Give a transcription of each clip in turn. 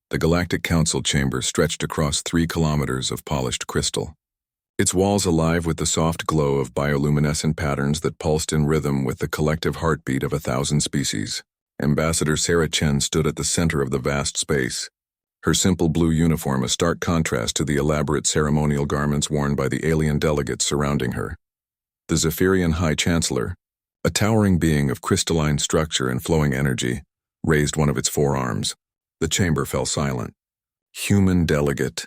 The Galactic Council chamber stretched across 3 kilometers of polished crystal, its walls alive with the soft glow of bioluminescent patterns that pulsed in rhythm with the collective heartbeat of 1,000 species. Ambassador Sarah Chen stood at the center of the vast space, her simple blue uniform a stark contrast to the elaborate ceremonial garments worn by the alien delegates surrounding her. The Zephyrian High Chancellor, a towering being of crystalline structure and flowing energy, raised one of its 4 arms. The chamber fell silent. Human delegate.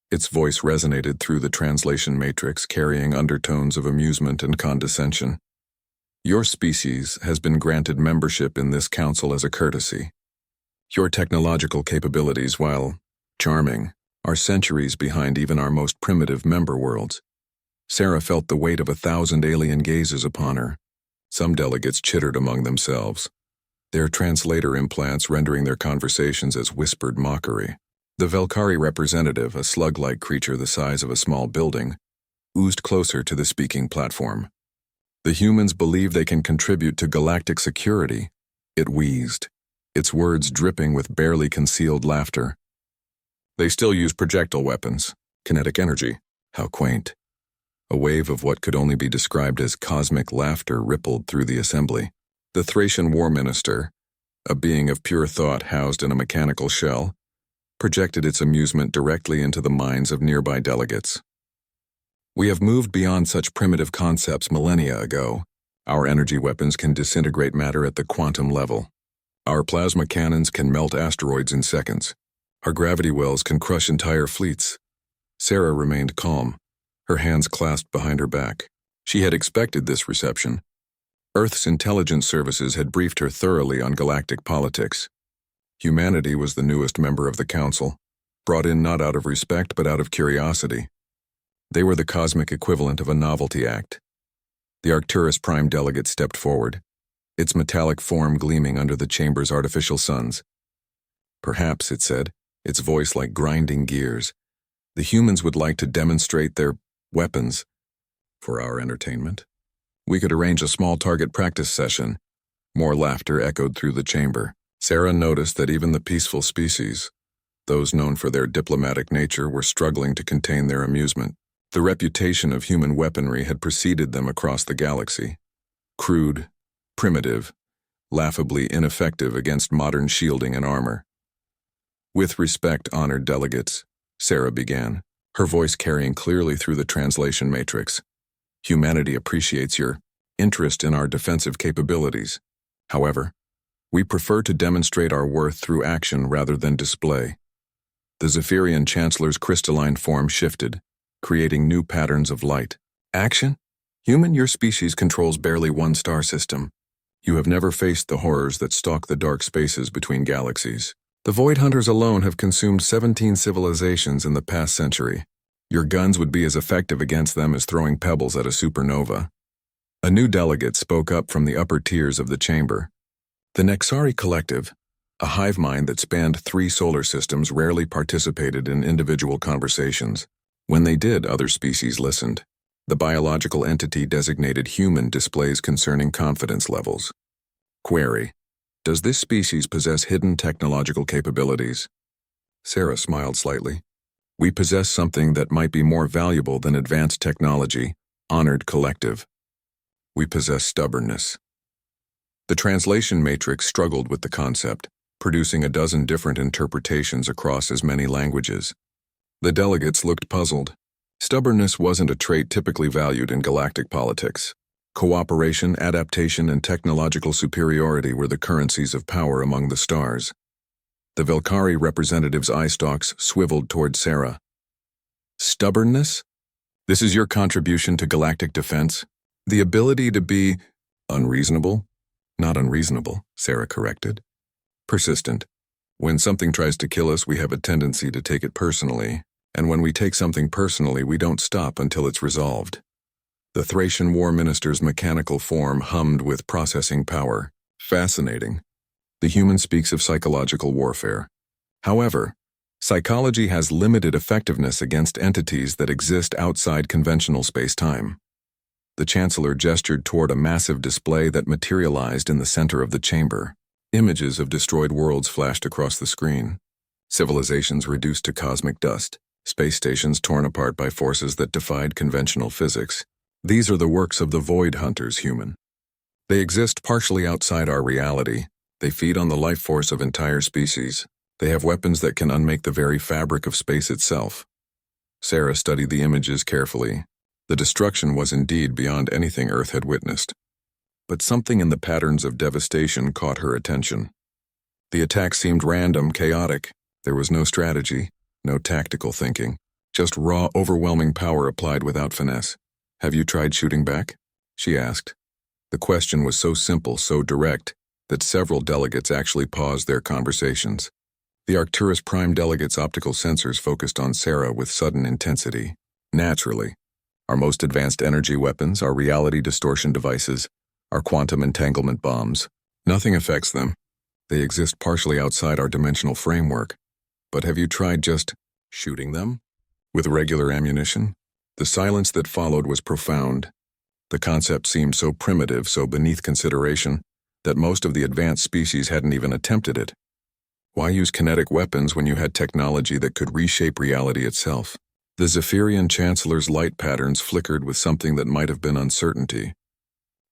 Its voice resonated through the translation matrix, carrying undertones of amusement and condescension. Your species has been granted membership in this council as a courtesy. Your technological capabilities, while charming, are centuries behind even our most primitive member worlds. Sarah felt the weight of 1,000 alien gazes upon her. Some delegates chittered among themselves, their translator implants rendering their conversations as whispered mockery. The Velkari representative, a slug-like creature the size of a small building, oozed closer to the speaking platform. The humans believe they can contribute to galactic security, it wheezed, its words dripping with barely concealed laughter. They still use projectile weapons, kinetic energy. How quaint. A wave of what could only be described as cosmic laughter rippled through the assembly. The Thracian War Minister, a being of pure thought housed in a mechanical shell, projected its amusement directly into the minds of nearby delegates. We have moved beyond such primitive concepts millennia ago. Our energy weapons can disintegrate matter at the quantum level. Our plasma cannons can melt asteroids in seconds. Our gravity wells can crush entire fleets. Sarah remained calm, her hands clasped behind her back. She had expected this reception. Earth's intelligence services had briefed her thoroughly on galactic politics. Humanity was the newest member of the council, brought in not out of respect but out of curiosity. They were the cosmic equivalent of a novelty act. The Arcturus Prime delegate stepped forward, its metallic form gleaming under the chamber's artificial suns. Perhaps, it said, its voice like grinding gears, the humans would like to demonstrate their weapons for our entertainment. We could arrange a small target practice session. More laughter echoed through the chamber. Sarah noticed that even the peaceful species, those known for their diplomatic nature, were struggling to contain their amusement. The reputation of human weaponry had preceded them across the galaxy. Crude, primitive, laughably ineffective against modern shielding and armor. With respect, honored delegates, Sarah began, her voice carrying clearly through the translation matrix. Humanity appreciates your interest in our defensive capabilities. However, we prefer to demonstrate our worth through action rather than display. The Zephyrian Chancellor's crystalline form shifted, creating new patterns of light. Action? Human, your species controls barely 1 star system. You have never faced the horrors that stalk the dark spaces between galaxies. The Void Hunters alone have consumed 17 civilizations in the past century. Your guns would be as effective against them as throwing pebbles at a supernova. A new delegate spoke up from the upper tiers of the chamber. The Nexari Collective, a hive mind that spanned 3 solar systems, rarely participated in individual conversations. When they did, other species listened. The biological entity designated human displays concerning confidence levels. Query: does this species possess hidden technological capabilities? Sarah smiled slightly. We possess something that might be more valuable than advanced technology, honored collective. We possess stubbornness. The translation matrix struggled with the concept, producing a dozen different interpretations across as many languages. The delegates looked puzzled. Stubbornness wasn't a trait typically valued in galactic politics. Cooperation, adaptation, and technological superiority were the currencies of power among the stars. The Velkari representative's eye stalks swiveled toward Sarah. Stubbornness? This is your contribution to galactic defense? The ability to be unreasonable? Not unreasonable, Sarah corrected. Persistent. When something tries to kill us, we have a tendency to take it personally, and when we take something personally, we don't stop until it's resolved. The Thracian War Minister's mechanical form hummed with processing power. Fascinating. The human speaks of psychological warfare. However, psychology has limited effectiveness against entities that exist outside conventional space-time. The Chancellor gestured toward a massive display that materialized in the center of the chamber. Images of destroyed worlds flashed across the screen. civilizations reduced to cosmic dust, space stations torn apart by forces that defied conventional physics. These are the works of the Void Hunters, human. They exist partially outside our reality. They feed on the life force of entire species. They have weapons that can unmake the very fabric of space itself. Sarah studied the images carefully. The destruction was indeed beyond anything Earth had witnessed. But something in the patterns of devastation caught her attention. The attack seemed random, chaotic. There was no strategy, no tactical thinking, just raw, overwhelming power applied without finesse. "Have you tried shooting back?" she asked. The question was so simple, so direct, that several delegates actually paused their conversations. The Arcturus Prime delegates' optical sensors focused on Sarah with sudden intensity. Naturally. Our most advanced energy weapons, our reality distortion devices, our quantum entanglement bombs. Nothing affects them. They exist partially outside our dimensional framework. But have you tried just shooting them? With regular ammunition? The silence that followed was profound. The concept seemed so primitive, so beneath consideration, that most of the advanced species hadn't even attempted it. Why use kinetic weapons when you had technology that could reshape reality itself? The Zephyrian Chancellor's light patterns flickered with something that might have been uncertainty.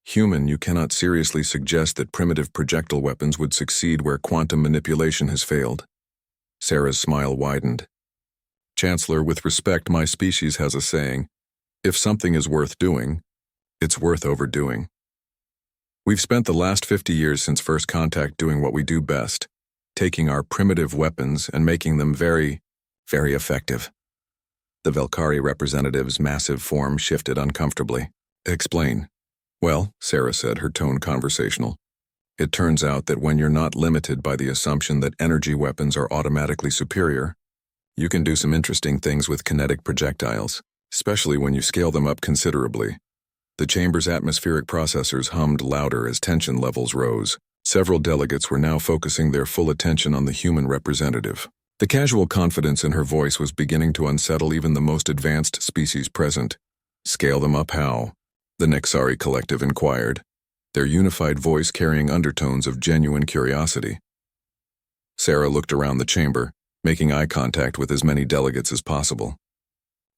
Human, you cannot seriously suggest that primitive projectile weapons would succeed where quantum manipulation has failed. Sarah's smile widened. Chancellor, with respect, my species has a saying, if something is worth doing, it's worth overdoing. We've spent the last 50 years since first contact doing what we do best, taking our primitive weapons and making them very, very effective. The Velkari representative's massive form shifted uncomfortably. Explain. Well, Sarah said, her tone conversational. It turns out that when you're not limited by the assumption that energy weapons are automatically superior, you can do some interesting things with kinetic projectiles, especially when you scale them up considerably. The chamber's atmospheric processors hummed louder as tension levels rose. Several delegates were now focusing their full attention on the human representative. The casual confidence in her voice was beginning to unsettle even the most advanced species present. Scale them up how? The Nexari collective inquired, their unified voice carrying undertones of genuine curiosity. Sarah looked around the chamber, making eye contact with as many delegates as possible.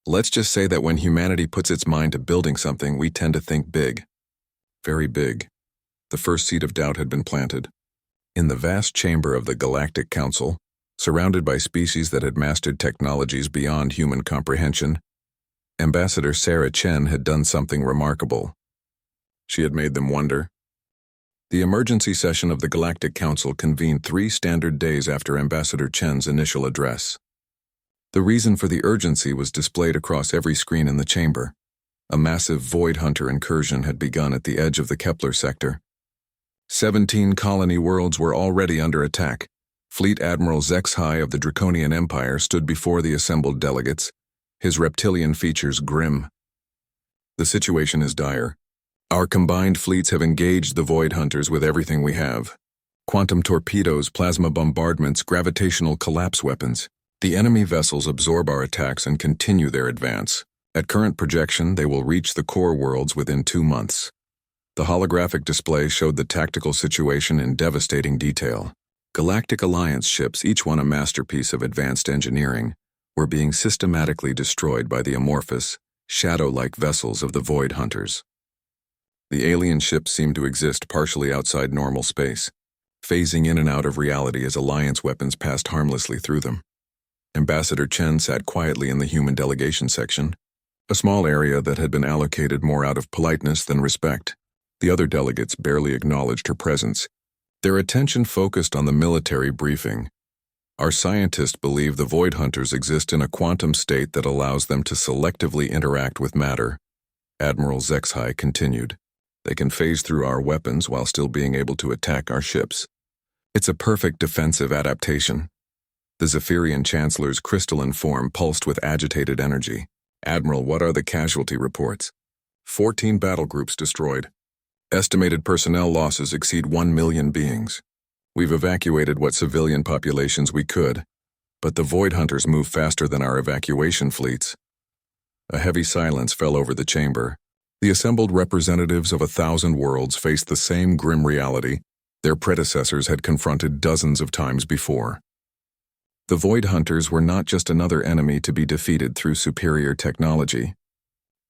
Let's just say that when humanity puts its mind to building something, we tend to think big. Very big. The first seed of doubt had been planted. In the vast chamber of the Galactic Council, surrounded by species that had mastered technologies beyond human comprehension, Ambassador Sarah Chen had done something remarkable. She had made them wonder. The emergency session of the Galactic Council convened 3 standard days after Ambassador Chen's initial address. The reason for the urgency was displayed across every screen in the chamber. A massive Void Hunter incursion had begun at the edge of the Kepler sector. 17 colony worlds were already under attack. Fleet Admiral Zexhai of the Draconian Empire stood before the assembled delegates, his reptilian features grim. The situation is dire. Our combined fleets have engaged the Void Hunters with everything we have. Quantum torpedoes, plasma bombardments, gravitational collapse weapons. The enemy vessels absorb our attacks and continue their advance. At current projection, they will reach the core worlds within 2 months. The holographic display showed the tactical situation in devastating detail. Galactic Alliance ships, each one a masterpiece of advanced engineering, were being systematically destroyed by the amorphous, shadow-like vessels of the Void Hunters. The alien ships seemed to exist partially outside normal space, phasing in and out of reality as Alliance weapons passed harmlessly through them. Ambassador Chen sat quietly in the human delegation section, a small area that had been allocated more out of politeness than respect. The other delegates barely acknowledged her presence. Their attention focused on the military briefing. Our scientists believe the Void Hunters exist in a quantum state that allows them to selectively interact with matter. Admiral Zexhai continued. They can phase through our weapons while still being able to attack our ships. It's a perfect defensive adaptation. The Zephyrian Chancellor's crystalline form pulsed with agitated energy. Admiral, what are the casualty reports? 14 battle groups destroyed. Estimated personnel losses exceed 1 million beings. We've evacuated what civilian populations we could, but the Void Hunters move faster than our evacuation fleets. A heavy silence fell over the chamber. The assembled representatives of 1,000 worlds faced the same grim reality their predecessors had confronted dozens of times before. The Void Hunters were not just another enemy to be defeated through superior technology.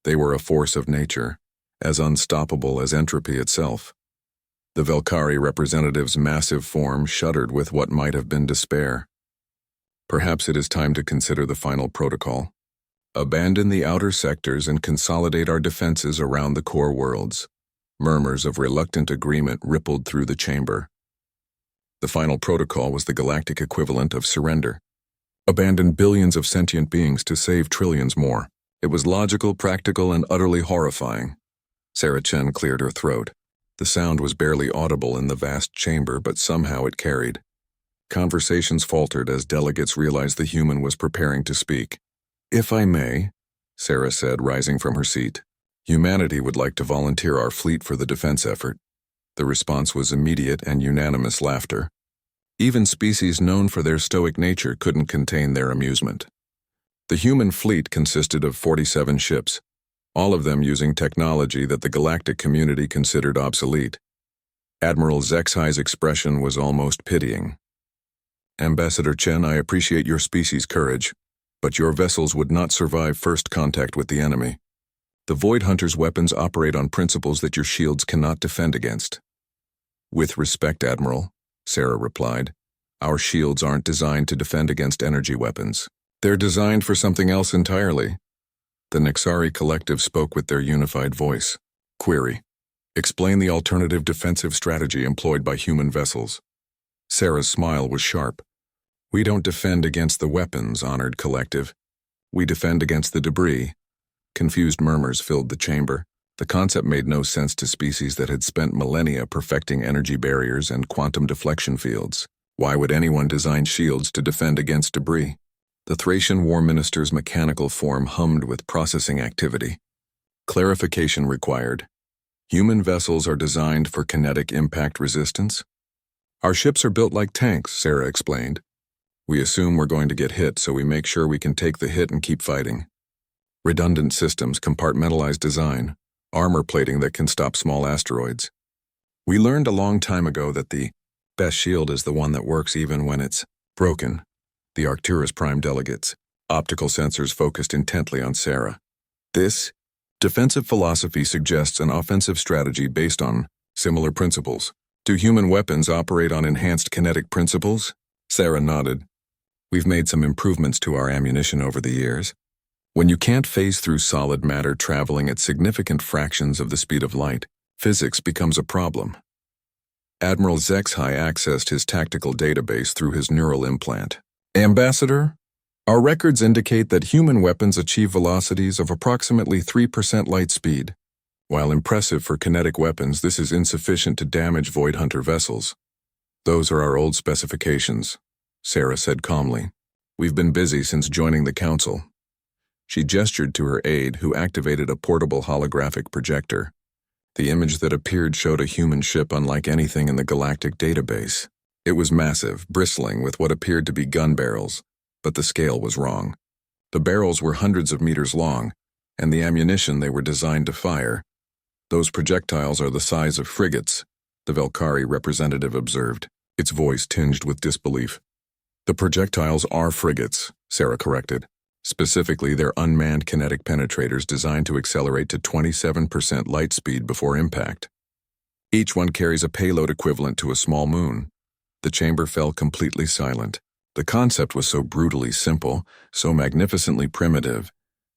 They were a force of nature, as unstoppable as entropy itself. The Velkari representative's massive form shuddered with what might have been despair. Perhaps it is time to consider the final protocol. Abandon the outer sectors and consolidate our defenses around the core worlds. Murmurs of reluctant agreement rippled through the chamber. The final protocol was the galactic equivalent of surrender. Abandon billions of sentient beings to save trillions more. It was logical, practical, and utterly horrifying. Sarah Chen cleared her throat. The sound was barely audible in the vast chamber, but somehow it carried. Conversations faltered as delegates realized the human was preparing to speak. "If I may," Sarah said, rising from her seat. "Humanity would like to volunteer our fleet for the defense effort." The response was immediate and unanimous laughter. Even species known for their stoic nature couldn't contain their amusement. The human fleet consisted of 47 ships, all of them using technology that the galactic community considered obsolete. Admiral Zexhi's expression was almost pitying. "Ambassador Chen, I appreciate your species' courage, but your vessels would not survive first contact with the enemy. The Void Hunters' weapons operate on principles that your shields cannot defend against." "With respect, Admiral," Sarah replied, "our shields aren't designed to defend against energy weapons. They're designed for something else entirely." The Nexari Collective spoke with their unified voice. Query: explain the alternative defensive strategy employed by human vessels. Sarah's smile was sharp. "We don't defend against the weapons, Honored Collective. We defend against the debris." Confused murmurs filled the chamber. The concept made no sense to species that had spent millennia perfecting energy barriers and quantum deflection fields. Why would anyone design shields to defend against debris? The Thracian War Minister's mechanical form hummed with processing activity. Clarification required. Human vessels are designed for kinetic impact resistance? "Our ships are built like tanks," Sarah explained. "We assume we're going to get hit, so we make sure we can take the hit and keep fighting. Redundant systems, compartmentalized design, armor plating that can stop small asteroids. We learned a long time ago that the best shield is the one that works even when it's broken." The Arcturus Prime delegates, optical sensors focused intently on Sarah. "This defensive philosophy suggests an offensive strategy based on similar principles. Do human weapons operate on enhanced kinetic principles?" Sarah nodded. "We've made some improvements to our ammunition over the years. When you can't phase through solid matter traveling at significant fractions of the speed of light, physics becomes a problem." Admiral Zexhi accessed his tactical database through his neural implant. "Ambassador, our records indicate that human weapons achieve velocities of approximately 3% light speed. While impressive for kinetic weapons, this is insufficient to damage Void Hunter vessels." "Those are our old specifications," Sarah said calmly. "We've been busy since joining the Council." She gestured to her aide, who activated a portable holographic projector. The image that appeared showed a human ship unlike anything in the galactic database. It was massive, bristling with what appeared to be gun barrels, but the scale was wrong. The barrels were hundreds of meters long, and the ammunition they were designed to fire. "Those projectiles are the size of frigates," the Velkari representative observed, its voice tinged with disbelief. "The projectiles are frigates," Sarah corrected. "Specifically, they're unmanned kinetic penetrators designed to accelerate to 27% light speed before impact. Each one carries a payload equivalent to a small moon." The chamber fell completely silent. The concept was so brutally simple, so magnificently primitive,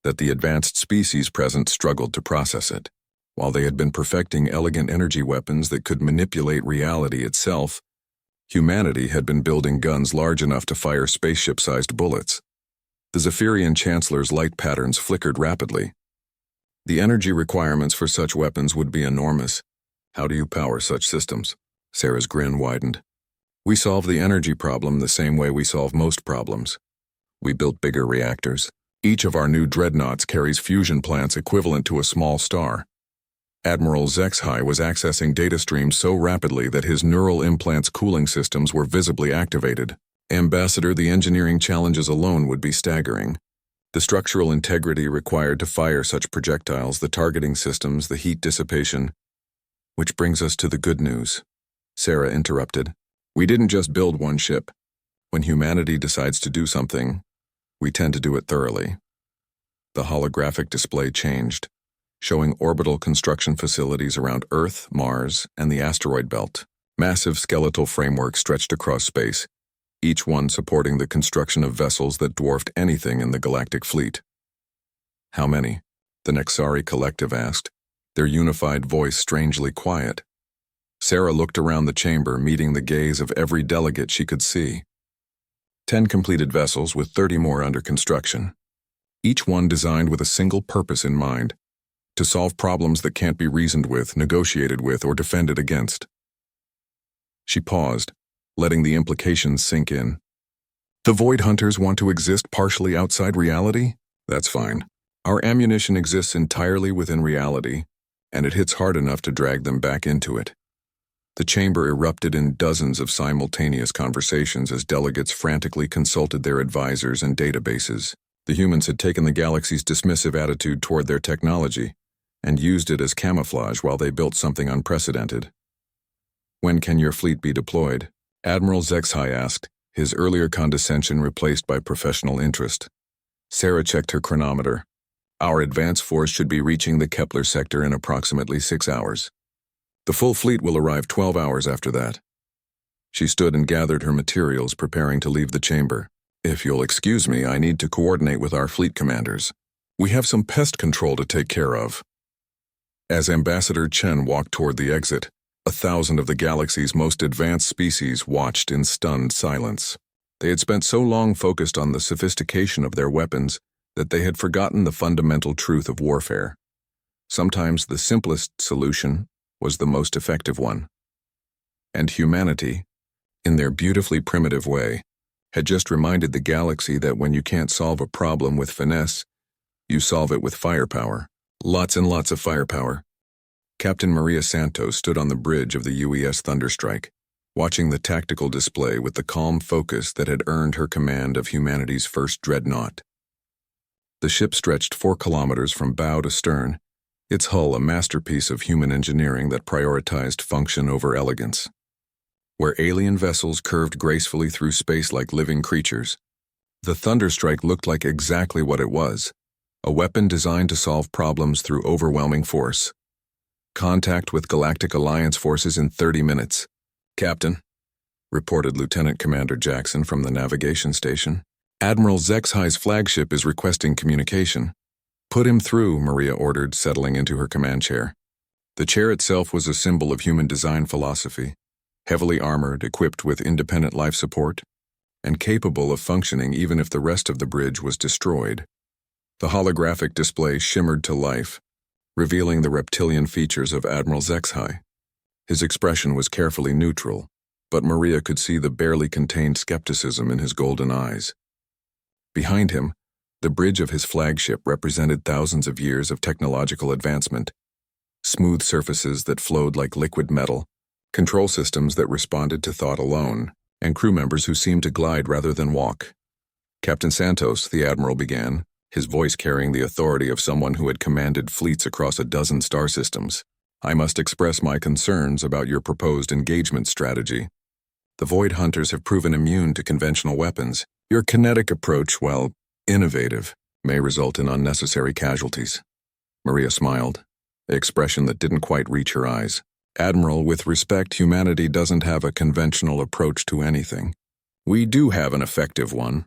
that the advanced species present struggled to process it. While they had been perfecting elegant energy weapons that could manipulate reality itself, humanity had been building guns large enough to fire spaceship-sized bullets. The Zephyrian Chancellor's light patterns flickered rapidly. The energy requirements for such weapons would be enormous. "How do you power such systems?" Sarah's grin widened. "We solve the energy problem the same way we solve most problems. We built bigger reactors. Each of our new dreadnoughts carries fusion plants equivalent to a small star." Admiral Zexhi was accessing data streams so rapidly that his neural implant's cooling systems were visibly activated. "Ambassador, the engineering challenges alone would be staggering. The structural integrity required to fire such projectiles, the targeting systems, the heat dissipation." "Which brings us to the good news," Sarah interrupted. "We didn't just build one ship. When humanity decides to do something, we tend to do it thoroughly. The holographic display changed, showing orbital construction facilities around Earth, Mars, and the asteroid belt. Massive skeletal frameworks stretched across space, each one supporting the construction of vessels that dwarfed anything in the galactic fleet. How many? The Nexari collective asked, their unified voice strangely quiet. Sarah looked around the chamber, meeting the gaze of every delegate she could see. 10 completed vessels with 30 more under construction. Each one designed with a single purpose in mind, to solve problems that can't be reasoned with, negotiated with, or defended against. She paused, letting the implications sink in. The Void Hunters want to exist partially outside reality? That's fine. Our ammunition exists entirely within reality, and it hits hard enough to drag them back into it. The chamber erupted in dozens of simultaneous conversations as delegates frantically consulted their advisors and databases. The humans had taken the galaxy's dismissive attitude toward their technology and used it as camouflage while they built something unprecedented. When can your fleet be deployed? Admiral Zexhai asked, his earlier condescension replaced by professional interest. Sarah checked her chronometer. Our advance force should be reaching the Kepler sector in approximately 6 hours. The full fleet will arrive 12 hours after that. She stood and gathered her materials, preparing to leave the chamber. If you'll excuse me, I need to coordinate with our fleet commanders. We have some pest control to take care of. As Ambassador Chen walked toward the exit, 1,000 of the galaxy's most advanced species watched in stunned silence. They had spent so long focused on the sophistication of their weapons that they had forgotten the fundamental truth of warfare. Sometimes the simplest solution was the most effective one. And humanity, in their beautifully primitive way, had just reminded the galaxy that when you can't solve a problem with finesse, you solve it with firepower. Lots and lots of firepower. Captain Maria Santos stood on the bridge of the UES Thunderstrike, watching the tactical display with the calm focus that had earned her command of humanity's first dreadnought. The ship stretched 4 kilometers from bow to stern, its hull a masterpiece of human engineering that prioritized function over elegance. Where alien vessels curved gracefully through space like living creatures, the Thunderstrike looked like exactly what it was, a weapon designed to solve problems through overwhelming force. Contact with Galactic Alliance forces in 30 minutes. Captain, reported Lieutenant Commander Jackson from the navigation station. Admiral Zexhai's flagship is requesting communication. Put him through, Maria ordered, settling into her command chair. The chair itself was a symbol of human design philosophy, heavily armored, equipped with independent life support, and capable of functioning even if the rest of the bridge was destroyed. The holographic display shimmered to life, revealing the reptilian features of Admiral Zexhai. His expression was carefully neutral, but Maria could see the barely contained skepticism in his golden eyes. Behind him, the bridge of his flagship represented thousands of years of technological advancement. Smooth surfaces that flowed like liquid metal, control systems that responded to thought alone, and crew members who seemed to glide rather than walk. Captain Santos, the Admiral began, his voice carrying the authority of someone who had commanded fleets across a dozen star systems. I must express my concerns about your proposed engagement strategy. The Void Hunters have proven immune to conventional weapons. Your kinetic approach, while innovative, may result in unnecessary casualties. Maria smiled, an expression that didn't quite reach her eyes. Admiral, with respect, humanity doesn't have a conventional approach to anything. We do have an effective one.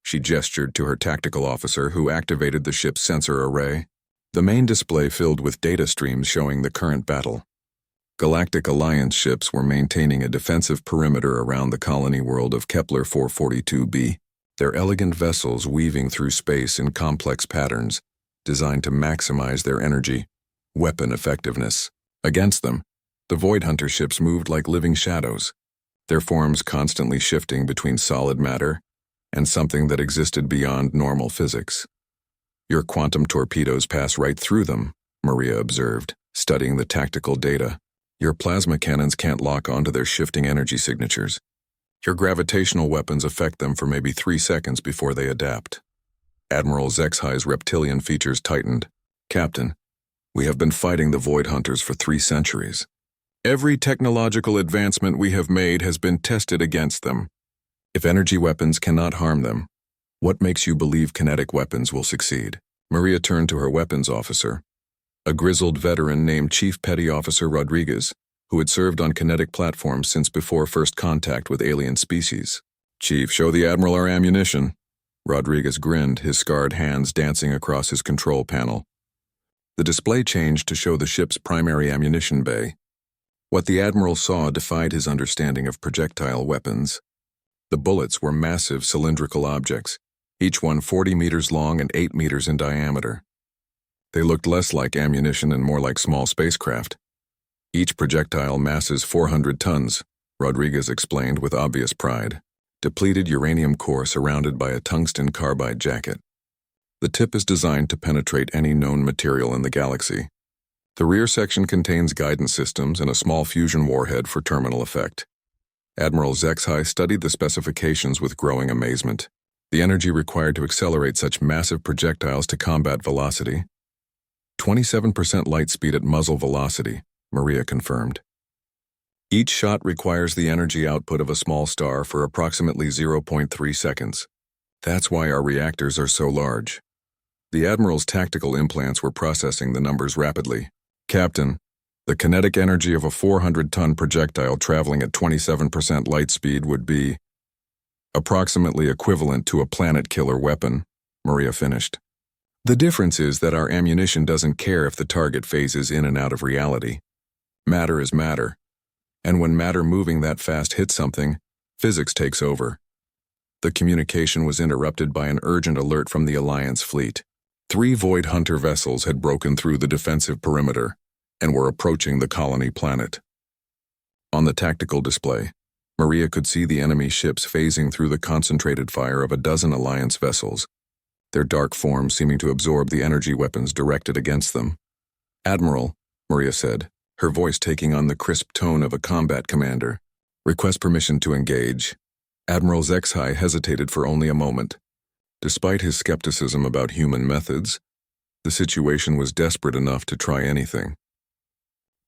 She gestured to her tactical officer, who activated the ship's sensor array. The main display filled with data streams showing the current battle. Galactic Alliance ships were maintaining a defensive perimeter around the colony world of Kepler 442b, their elegant vessels weaving through space in complex patterns, designed to maximize their energy, weapon effectiveness. Against them, the Void Hunter ships moved like living shadows, their forms constantly shifting between solid matter and something that existed beyond normal physics. Your quantum torpedoes pass right through them, Maria observed, studying the tactical data. Your plasma cannons can't lock onto their shifting energy signatures. Your gravitational weapons affect them for maybe 3 seconds before they adapt. Admiral Zexhai's reptilian features tightened. Captain, we have been fighting the Void Hunters for 3 centuries. Every technological advancement we have made has been tested against them. If energy weapons cannot harm them, what makes you believe kinetic weapons will succeed? Maria turned to her weapons officer, a grizzled veteran named Chief Petty Officer Rodriguez, who had served on kinetic platforms since before first contact with alien species. "Chief, show the Admiral our ammunition." Rodriguez grinned, his scarred hands dancing across his control panel. The display changed to show the ship's primary ammunition bay. What the Admiral saw defied his understanding of projectile weapons. The bullets were massive cylindrical objects, each one 40 meters long and 8 meters in diameter. They looked less like ammunition and more like small spacecraft. Each projectile masses 400 tons, Rodriguez explained with obvious pride. Depleted uranium core surrounded by a tungsten carbide jacket. The tip is designed to penetrate any known material in the galaxy. The rear section contains guidance systems and a small fusion warhead for terminal effect. Admiral HFY studied the specifications with growing amazement. The energy required to accelerate such massive projectiles to combat velocity. 27% light speed at muzzle velocity, Maria confirmed. Each shot requires the energy output of a small star for approximately 0.3 seconds. That's why our reactors are so large. The Admiral's tactical implants were processing the numbers rapidly. "Captain, the kinetic energy of a 400-ton projectile traveling at 27% light speed would be approximately equivalent to a planet-killer weapon," Maria finished. "The difference is that our ammunition doesn't care if the target phases in and out of reality. Matter is matter. And when matter moving that fast hits something, physics takes over." The communication was interrupted by an urgent alert from the Alliance fleet. 3 Void Hunter vessels had broken through the defensive perimeter and were approaching the colony planet. On the tactical display, Maria could see the enemy ships phasing through the concentrated fire of a dozen Alliance vessels, their dark forms seeming to absorb the energy weapons directed against them. "Admiral," Maria said, her voice taking on the crisp tone of a combat commander. "Request permission to engage." Admiral HFY hesitated for only a moment. Despite his skepticism about human methods, the situation was desperate enough to try anything.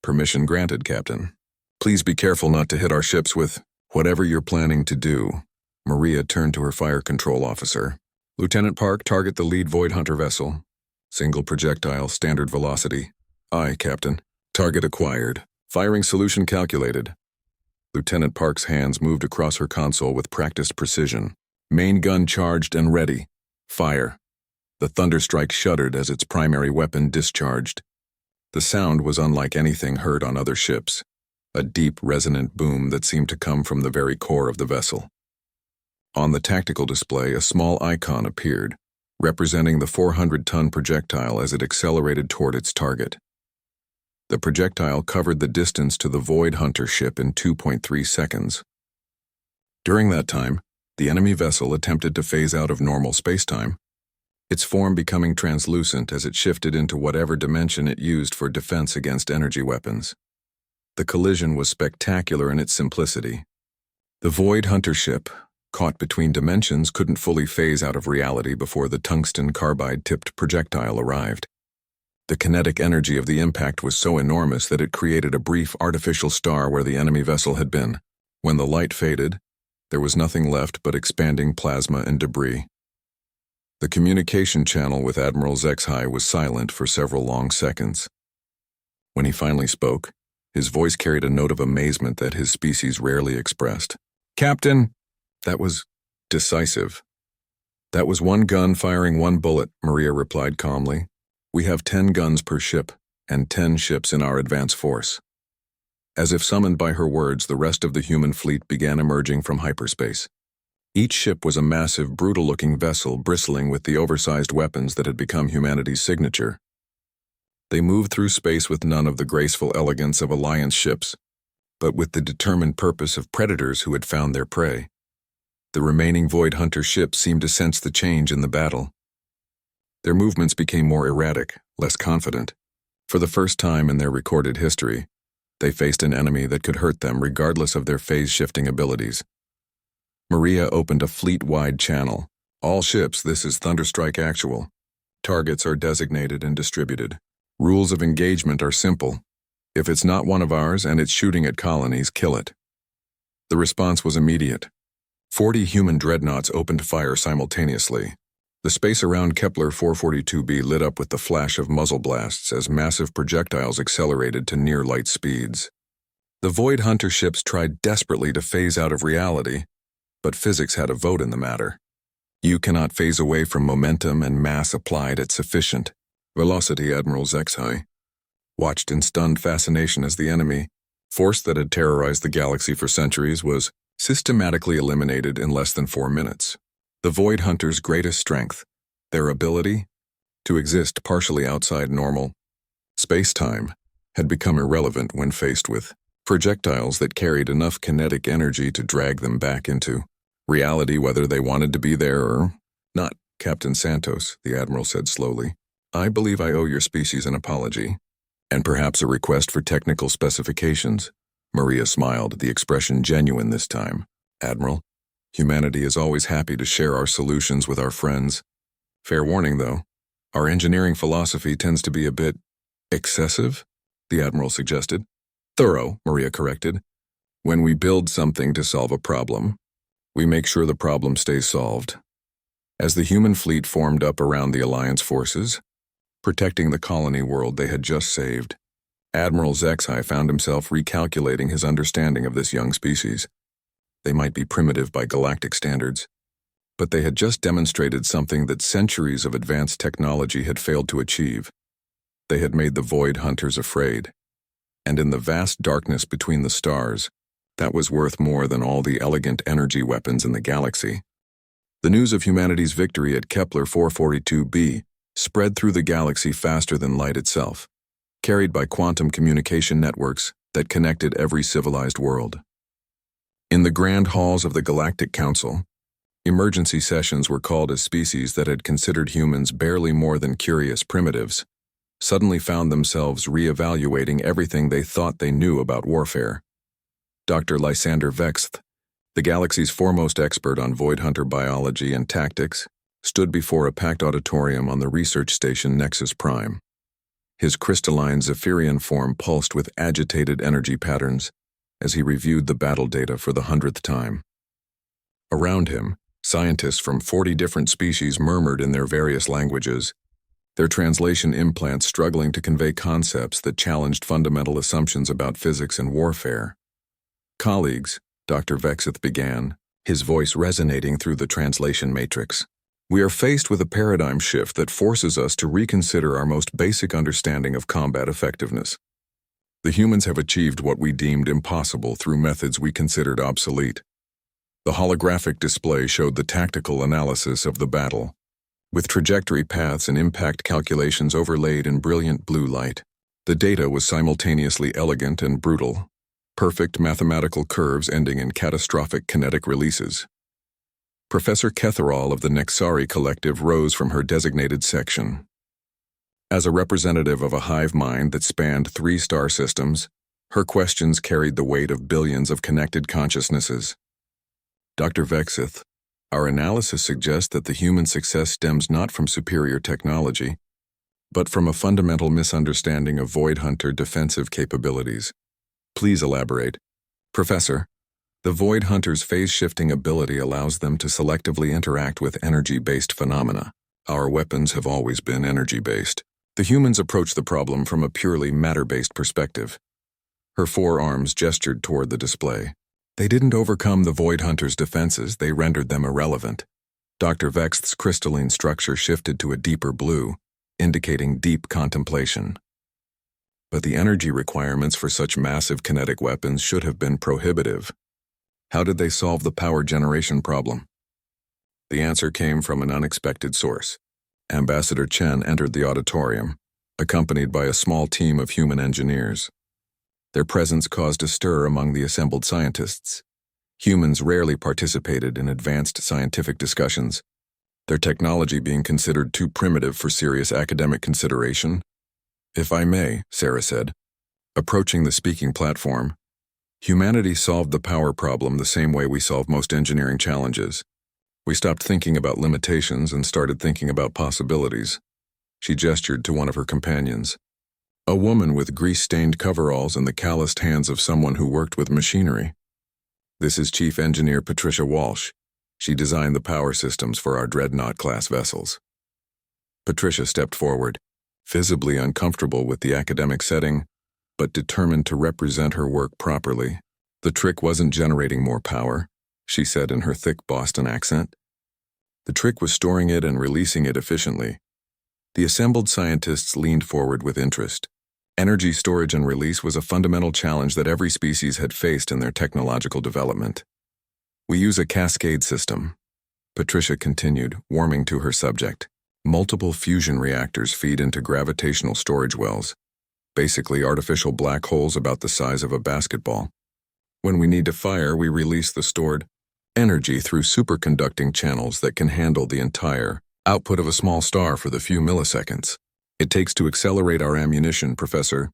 "Permission granted, Captain. Please be careful not to hit our ships with whatever you're planning to do." Maria turned to her fire control officer. "Lieutenant Park, target the lead Void Hunter vessel. Single projectile, standard velocity." "Aye, Captain." "Target acquired. Firing solution calculated." Lieutenant Park's hands moved across her console with practiced precision. Main gun charged and ready. Fire. The Thunderstrike shuddered as its primary weapon discharged. The sound was unlike anything heard on other ships, a deep, resonant boom that seemed to come from the very core of the vessel. On the tactical display, a small icon appeared, representing the 400-ton projectile as it accelerated toward its target. The projectile covered the distance to the Void Hunter ship in 2.3 seconds. During that time, the enemy vessel attempted to phase out of normal spacetime, its form becoming translucent as it shifted into whatever dimension it used for defense against energy weapons. The collision was spectacular in its simplicity. The Void Hunter ship, caught between dimensions, couldn't fully phase out of reality before the tungsten carbide-tipped projectile arrived. The kinetic energy of the impact was so enormous that it created a brief artificial star where the enemy vessel had been. When the light faded, there was nothing left but expanding plasma and debris. The communication channel with Admiral HFY was silent for several long seconds. When he finally spoke, his voice carried a note of amazement that his species rarely expressed. "Captain!" That was decisive. "That was one gun firing one bullet," Maria replied calmly. "We have 10 guns per ship, and 10 ships in our advance force." As if summoned by her words, the rest of the human fleet began emerging from hyperspace. Each ship was a massive, brutal-looking vessel bristling with the oversized weapons that had become humanity's signature. They moved through space with none of the graceful elegance of Alliance ships, but with the determined purpose of predators who had found their prey. The remaining Void Hunter ships seemed to sense the change in the battle. Their movements became more erratic, less confident. For the first time in their recorded history, they faced an enemy that could hurt them regardless of their phase-shifting abilities. Maria opened a fleet-wide channel. "All ships, this is Thunderstrike Actual. Targets are designated and distributed. Rules of engagement are simple. If it's not one of ours and it's shooting at colonies, kill it." The response was immediate. 40 human dreadnoughts opened fire simultaneously. The space around Kepler 442b lit up with the flash of muzzle blasts as massive projectiles accelerated to near-light speeds. The Void Hunter ships tried desperately to phase out of reality, but physics had a vote in the matter. You cannot phase away from momentum and mass applied at sufficient velocity. Admiral Zexhai watched in stunned fascination as the enemy, force that had terrorized the galaxy for centuries, was systematically eliminated in less than 4 minutes. The Void Hunter's greatest strength, their ability to exist partially outside normal space-time, had become irrelevant when faced with projectiles that carried enough kinetic energy to drag them back into reality, whether they wanted to be there or not. Captain Santos, the Admiral said slowly, I believe I owe your species an apology, and perhaps a request for technical specifications. Maria smiled, the expression genuine this time. Admiral, humanity is always happy to share our solutions with our friends. Fair warning, though, our engineering philosophy tends to be a bit excessive, the Admiral suggested. Thorough, Maria corrected. When we build something to solve a problem, we make sure the problem stays solved. As the human fleet formed up around the Alliance forces, protecting the colony world they had just saved, Admiral Zexhai found himself recalculating his understanding of this young species. They might be primitive by galactic standards, but they had just demonstrated something that centuries of advanced technology had failed to achieve. They had made the Void Hunters afraid. And in the vast darkness between the stars, that was worth more than all the elegant energy weapons in the galaxy. The news of humanity's victory at Kepler 442b spread through the galaxy faster than light itself, carried by quantum communication networks that connected every civilized world. In the grand halls of the Galactic Council, emergency sessions were called as species that had considered humans barely more than curious primitives suddenly found themselves re-evaluating everything they thought they knew about warfare. Dr. Lysander Vexth, the galaxy's foremost expert on Void Hunter biology and tactics, stood before a packed auditorium on the research station Nexus Prime. His crystalline Zephyrian form pulsed with agitated energy patterns as he reviewed the battle data for the 100th time. Around him, scientists from 40 different species murmured in their various languages, their translation implants struggling to convey concepts that challenged fundamental assumptions about physics and warfare. Colleagues, Dr. Vexith began, his voice resonating through the translation matrix. We are faced with a paradigm shift that forces us to reconsider our most basic understanding of combat effectiveness. The humans have achieved what we deemed impossible through methods we considered obsolete. The holographic display showed the tactical analysis of the battle, with trajectory paths and impact calculations overlaid in brilliant blue light. The data was simultaneously elegant and brutal, perfect mathematical curves ending in catastrophic kinetic releases. Professor Ketherall of the Nexari Collective rose from her designated section. As a representative of a hive mind that spanned 3 star systems, her questions carried the weight of billions of connected consciousnesses. Dr. Vexith, our analysis suggests that the human success stems not from superior technology, but from a fundamental misunderstanding of Void Hunter defensive capabilities. Please elaborate. Professor, the Void Hunter's phase-shifting ability allows them to selectively interact with energy-based phenomena. Our weapons have always been energy-based. The humans approach the problem from a purely matter-based perspective. Her 4 arms gestured toward the display. They didn't overcome the Void Hunter's defenses, they rendered them irrelevant. Dr. Vexth's crystalline structure shifted to a deeper blue, indicating deep contemplation. But the energy requirements for such massive kinetic weapons should have been prohibitive. How did they solve the power generation problem? The answer came from an unexpected source. Ambassador Chen entered the auditorium, accompanied by a small team of human engineers. Their presence caused a stir among the assembled scientists. Humans rarely participated in advanced scientific discussions, their technology being considered too primitive for serious academic consideration. If I may, Sarah said, approaching the speaking platform, humanity solved the power problem the same way we solve most engineering challenges. We stopped thinking about limitations and started thinking about possibilities. She gestured to one of her companions, a woman with grease-stained coveralls and the calloused hands of someone who worked with machinery. This is Chief Engineer Patricia Walsh. She designed the power systems for our Dreadnought-class vessels. Patricia stepped forward, visibly uncomfortable with the academic setting, but determined to represent her work properly. The trick wasn't generating more power, she said in her thick Boston accent. The trick was storing it and releasing it efficiently. The assembled scientists leaned forward with interest. Energy storage and release was a fundamental challenge that every species had faced in their technological development. We use a cascade system, Patricia continued, warming to her subject. Multiple fusion reactors feed into gravitational storage wells, basically artificial black holes about the size of a basketball. When we need to fire, we release the stored energy through superconducting channels that can handle the entire output of a small star for the few milliseconds it takes to accelerate our ammunition, Professor.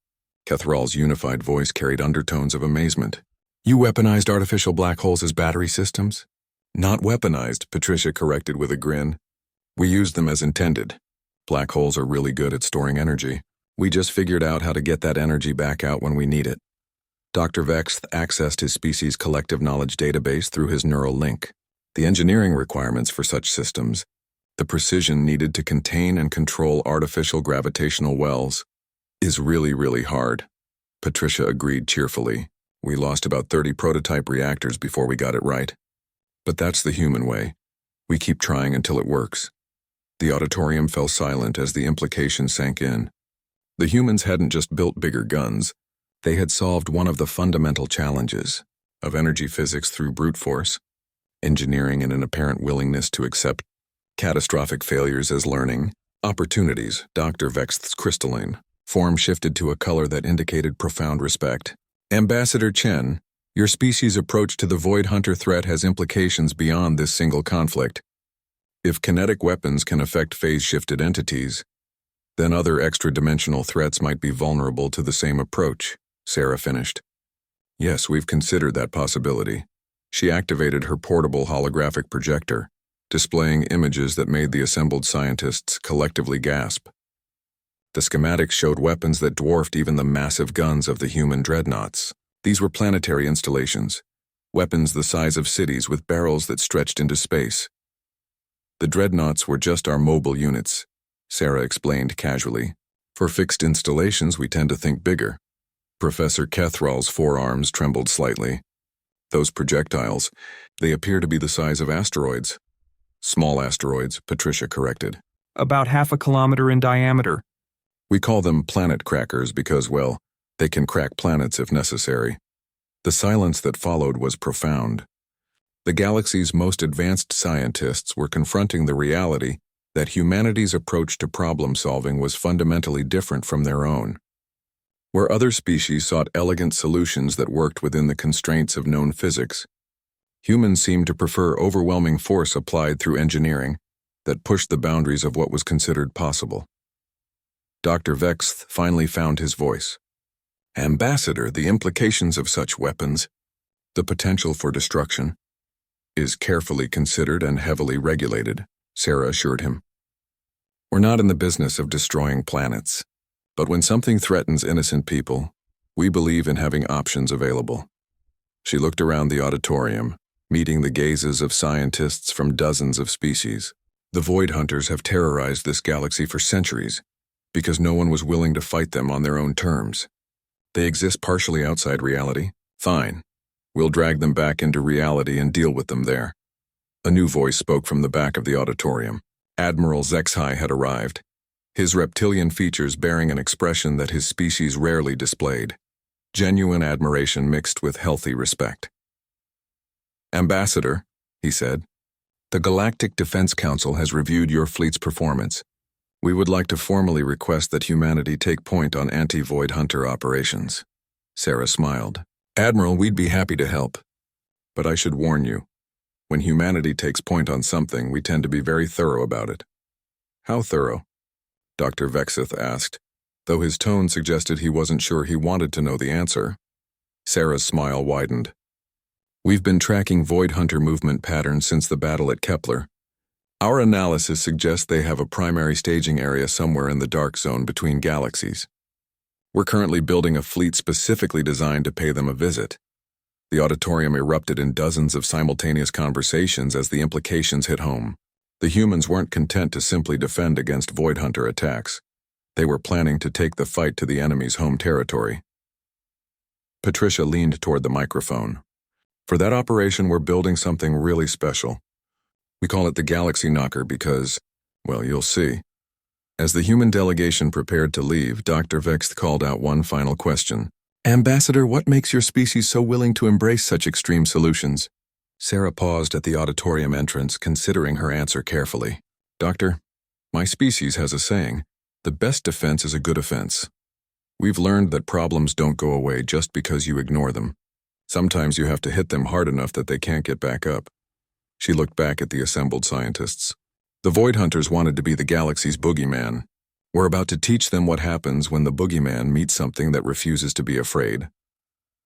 Kethral's unified voice carried undertones of amazement. You weaponized artificial black holes as battery systems? Not weaponized, Patricia corrected with a grin. We used them as intended. Black holes are really good at storing energy. We just figured out how to get that energy back out when we need it. Dr. Vex accessed his species' collective knowledge database through his neural link. The engineering requirements for such systems, the precision needed to contain and control artificial gravitational wells, is really, really hard. Patricia agreed cheerfully. We lost about 30 prototype reactors before we got it right. But that's the human way. We keep trying until it works. The auditorium fell silent as the implications sank in. The humans hadn't just built bigger guns. They had solved one of the fundamental challenges of energy physics through brute force, engineering, and an apparent willingness to accept catastrophic failures as learning opportunities. Dr. Vexth's crystalline form shifted to a color that indicated profound respect. Ambassador Chen, your species' approach to the Void Hunter threat has implications beyond this single conflict. If kinetic weapons can affect phase-shifted entities, then other extra-dimensional threats might be vulnerable to the same approach, Sarah finished. Yes, we've considered that possibility. She activated her portable holographic projector, displaying images that made the assembled scientists collectively gasp. The schematics showed weapons that dwarfed even the massive guns of the human dreadnoughts. These were planetary installations, weapons the size of cities with barrels that stretched into space. The dreadnoughts were just our mobile units, Sarah explained casually. For fixed installations, we tend to think bigger. Professor Kethral's forearms trembled slightly. Those projectiles, they appear to be the size of asteroids. Small asteroids, Patricia corrected. About 1/2 kilometer in diameter. We call them planet crackers because, well, they can crack planets if necessary. The silence that followed was profound. The galaxy's most advanced scientists were confronting the reality that humanity's approach to problem-solving was fundamentally different from their own. Where other species sought elegant solutions that worked within the constraints of known physics, humans seemed to prefer overwhelming force applied through engineering that pushed the boundaries of what was considered possible. Dr. Vex finally found his voice. Ambassador, the implications of such weapons, the potential for destruction, is carefully considered and heavily regulated, Sarah assured him. We're not in the business of destroying planets, but when something threatens innocent people, we believe in having options available. She looked around the auditorium, meeting the gazes of scientists from dozens of species. The Void Hunters have terrorized this galaxy for centuries because no one was willing to fight them on their own terms. They exist partially outside reality. Fine. We'll drag them back into reality and deal with them there. A new voice spoke from the back of the auditorium. Admiral Zexhai had arrived, his reptilian features bearing an expression that his species rarely displayed. Genuine admiration mixed with healthy respect. Ambassador, he said, the Galactic Defense Council has reviewed your fleet's performance. We would like to formally request that humanity take point on anti-Void Hunter operations. Sarah smiled. Admiral, we'd be happy to help. But I should warn you, when humanity takes point on something, we tend to be very thorough about it. How thorough? Dr. Vexith asked, though his tone suggested he wasn't sure he wanted to know the answer. Sarah's smile widened. We've been tracking Void Hunter movement patterns since the battle at Kepler. Our analysis suggests they have a primary staging area somewhere in the dark zone between galaxies. We're currently building a fleet specifically designed to pay them a visit. The auditorium erupted in dozens of simultaneous conversations as the implications hit home. The humans weren't content to simply defend against Void Hunter attacks. They were planning to take the fight to the enemy's home territory. Patricia leaned toward the microphone. For that operation, we're building something really special. We call it the Galaxy Knocker because, well, you'll see. As the human delegation prepared to leave, Dr. Vex called out one final question. Ambassador, what makes your species so willing to embrace such extreme solutions? Sarah paused at the auditorium entrance, considering her answer carefully. Doctor, my species has a saying, the best defense is a good offense. We've learned that problems don't go away just because you ignore them. Sometimes you have to hit them hard enough that they can't get back up. She looked back at the assembled scientists. The Void Hunters wanted to be the galaxy's boogeyman. We're about to teach them what happens when the boogeyman meets something that refuses to be afraid.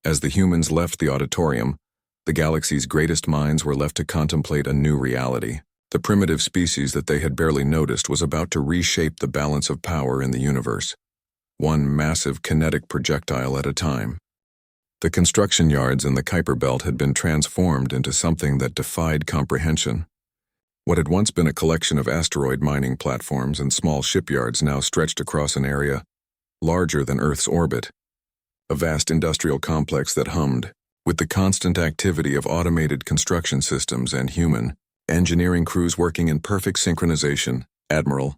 As the humans left the auditorium, the galaxy's greatest minds were left to contemplate a new reality. The primitive species that they had barely noticed was about to reshape the balance of power in the universe, one massive kinetic projectile at a time. The construction yards in the Kuiper Belt had been transformed into something that defied comprehension. What had once been a collection of asteroid mining platforms and small shipyards now stretched across an area larger than Earth's orbit. A vast industrial complex that hummed, with the constant activity of automated construction systems and human engineering crews working in perfect synchronization. Admiral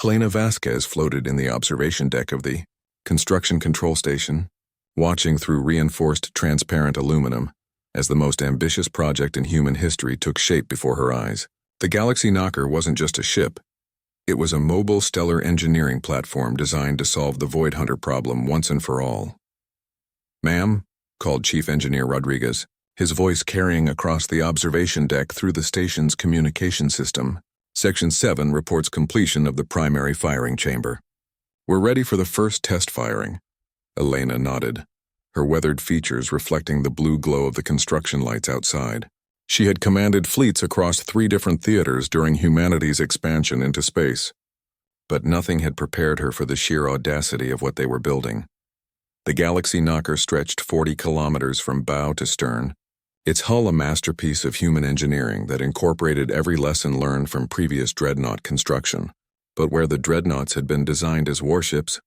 Helena Vasquez floated in the observation deck of the construction control station, watching through reinforced transparent aluminum as the most ambitious project in human history took shape before her eyes. The Galaxy Knocker wasn't just a ship. It was a mobile stellar engineering platform designed to solve the Void Hunter problem once and for all. Ma'am, called Chief Engineer Rodriguez, his voice carrying across the observation deck through the station's communication system. Section 7 reports completion of the primary firing chamber. We're ready for the first test firing. Elena nodded, her weathered features reflecting the blue glow of the construction lights outside. She had commanded fleets across 3 different theaters during humanity's expansion into space. But nothing had prepared her for the sheer audacity of what they were building. The Galaxy Knocker stretched 40 kilometers from bow to stern, its hull a masterpiece of human engineering that incorporated every lesson learned from previous dreadnought construction. But where the dreadnoughts had been designed as warships,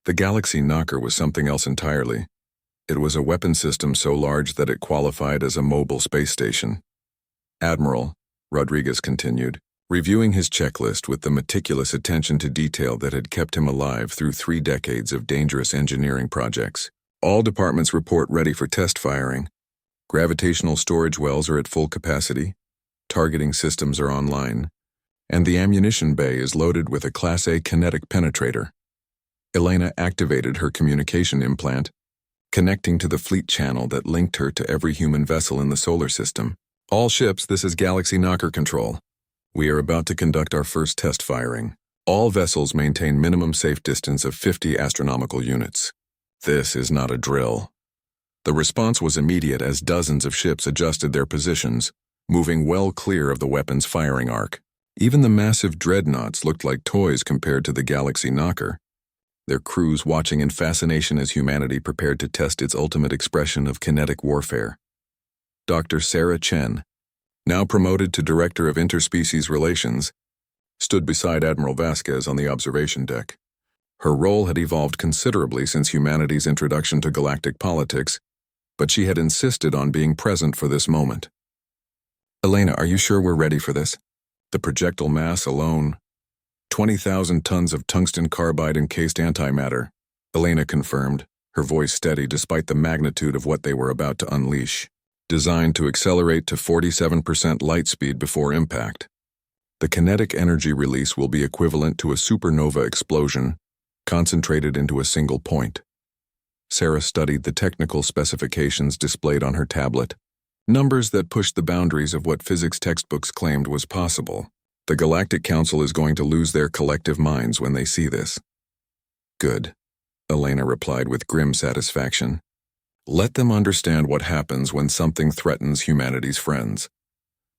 the Galaxy Knocker was something else entirely. It was a weapon system so large that it qualified as a mobile space station. Admiral, Rodriguez continued, reviewing his checklist with the meticulous attention to detail that had kept him alive through 3 decades of dangerous engineering projects. All departments report ready for test firing. Gravitational storage wells are at full capacity, targeting systems are online, and the ammunition bay is loaded with a Class A kinetic penetrator. Elena activated her communication implant, connecting to the fleet channel that linked her to every human vessel in the solar system. All ships, this is Galaxy Knocker Control. We are about to conduct our first test firing. All vessels maintain minimum safe distance of 50 astronomical units. This is not a drill. The response was immediate as dozens of ships adjusted their positions, moving well clear of the weapon's firing arc. Even the massive dreadnoughts looked like toys compared to the Galaxy Knocker, their crews watching in fascination as humanity prepared to test its ultimate expression of kinetic warfare. Dr. Sarah Chen, now promoted to Director of Interspecies Relations, stood beside Admiral Vasquez on the observation deck. Her role had evolved considerably since humanity's introduction to galactic politics, but she had insisted on being present for this moment. Elena, are you sure we're ready for this? The projectile mass alone, 20,000 tons of tungsten carbide encased antimatter, Elena confirmed, her voice steady despite the magnitude of what they were about to unleash. Designed to accelerate to 47% light speed before impact. The kinetic energy release will be equivalent to a supernova explosion, concentrated into a single point. Sarah studied the technical specifications displayed on her tablet, numbers that pushed the boundaries of what physics textbooks claimed was possible. The Galactic Council is going to lose their collective minds when they see this. Good, Elena replied with grim satisfaction. Let them understand what happens when something threatens humanity's friends.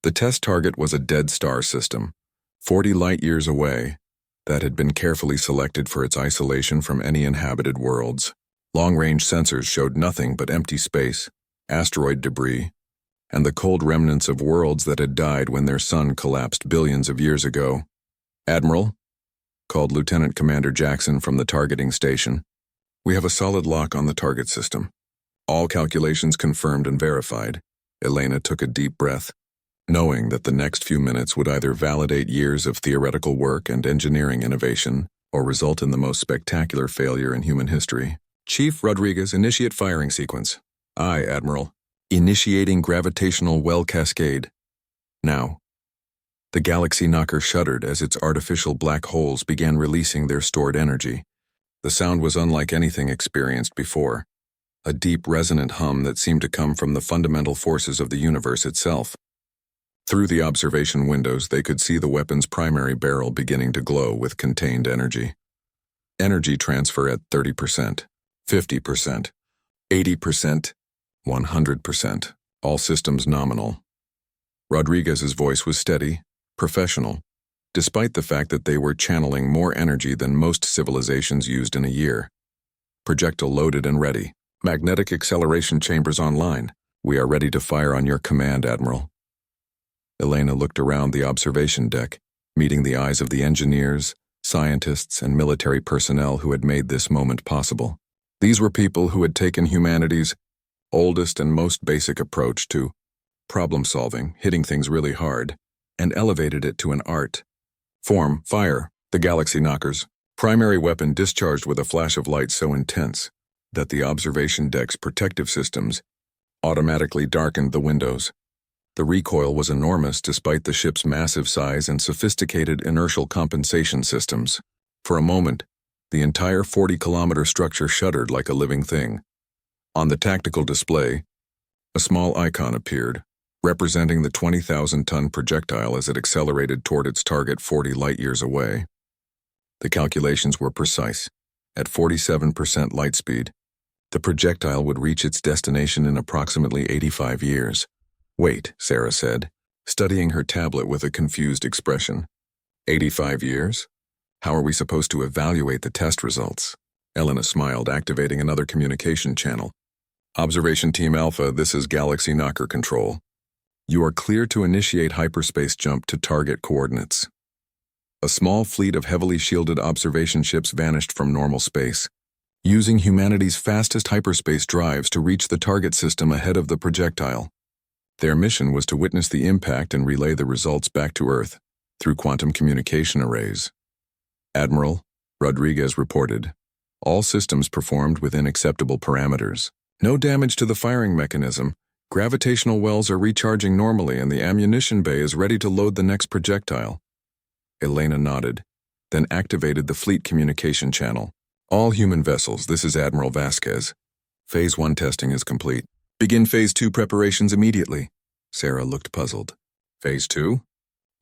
The test target was a dead star system, 40 light-years away, that had been carefully selected for its isolation from any inhabited worlds. Long-range sensors showed nothing but empty space, asteroid debris, and the cold remnants of worlds that had died when their sun collapsed billions of years ago. "Admiral," called Lieutenant Commander Jackson from the targeting station, "we have a solid lock on the target system. All calculations confirmed and verified." Elena took a deep breath, knowing that the next few minutes would either validate years of theoretical work and engineering innovation or result in the most spectacular failure in human history. "Chief Rodriguez, initiate firing sequence." "Aye, Admiral. Initiating gravitational well cascade." Now. The galaxy knocker shuddered as its artificial black holes began releasing their stored energy. The sound was unlike anything experienced before, a deep resonant hum that seemed to come from the fundamental forces of the universe itself. Through the observation windows, they could see the weapon's primary barrel beginning to glow with contained energy. Energy transfer at 30%, 50%, 80%, 100%, all systems nominal. Rodriguez's voice was steady, professional, despite the fact that they were channeling more energy than most civilizations used in a year. "Projectile loaded and ready. Magnetic acceleration chambers online. We are ready to fire on your command, Admiral." Elena looked around the observation deck, meeting the eyes of the engineers, scientists, and military personnel who had made this moment possible. These were people who had taken humanity's oldest and most basic approach to problem-solving, hitting things really hard, and elevated it to an art. Form, fire, the galaxy knocker's primary weapon discharged with a flash of light so intense that the observation deck's protective systems automatically darkened the windows. The recoil was enormous despite the ship's massive size and sophisticated inertial compensation systems. For a moment, the entire 40-kilometer structure shuddered like a living thing. On the tactical display, a small icon appeared, representing the 20,000-ton projectile as it accelerated toward its target 40 light-years away. The calculations were precise. At 47% light speed, the projectile would reach its destination in approximately 85 years. "Wait," Sarah said, studying her tablet with a confused expression. 85 years? How are we supposed to evaluate the test results?" Elena smiled, activating another communication channel. "Observation Team Alpha, this is Galaxy Knocker Control. You are clear to initiate hyperspace jump to target coordinates." A small fleet of heavily shielded observation ships vanished from normal space, using humanity's fastest hyperspace drives to reach the target system ahead of the projectile. Their mission was to witness the impact and relay the results back to Earth through quantum communication arrays. "Admiral," Rodriguez reported, "all systems performed within acceptable parameters. No damage to the firing mechanism. Gravitational wells are recharging normally and the ammunition bay is ready to load the next projectile." Elena nodded, then activated the fleet communication channel. "All human vessels, this is Admiral Vasquez. Phase 1 testing is complete. Begin Phase 2 preparations immediately." Sarah looked puzzled. "Phase 2?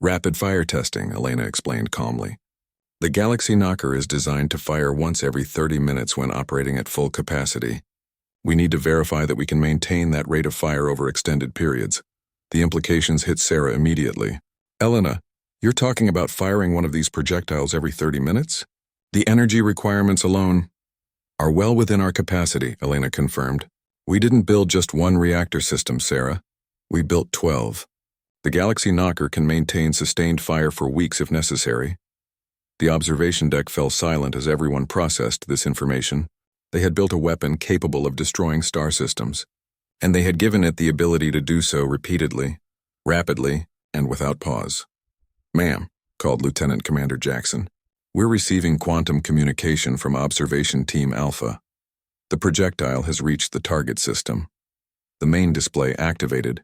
"Rapid fire testing," Elena explained calmly. "The Galaxy Knocker is designed to fire once every 30 minutes when operating at full capacity. We need to verify that we can maintain that rate of fire over extended periods." The implications hit Sarah immediately. "Elena, you're talking about firing one of these projectiles every 30 minutes? The energy requirements alone are well within our capacity," Elena confirmed. "We didn't build just one reactor system, Sarah. We built 12. The Galaxy Knocker can maintain sustained fire for weeks if necessary." The observation deck fell silent as everyone processed this information. They had built a weapon capable of destroying star systems, and they had given it the ability to do so repeatedly, rapidly, and without pause. "Ma'am," called Lieutenant Commander Jackson, "we're receiving quantum communication from Observation Team Alpha. The projectile has reached the target system." The main display activated,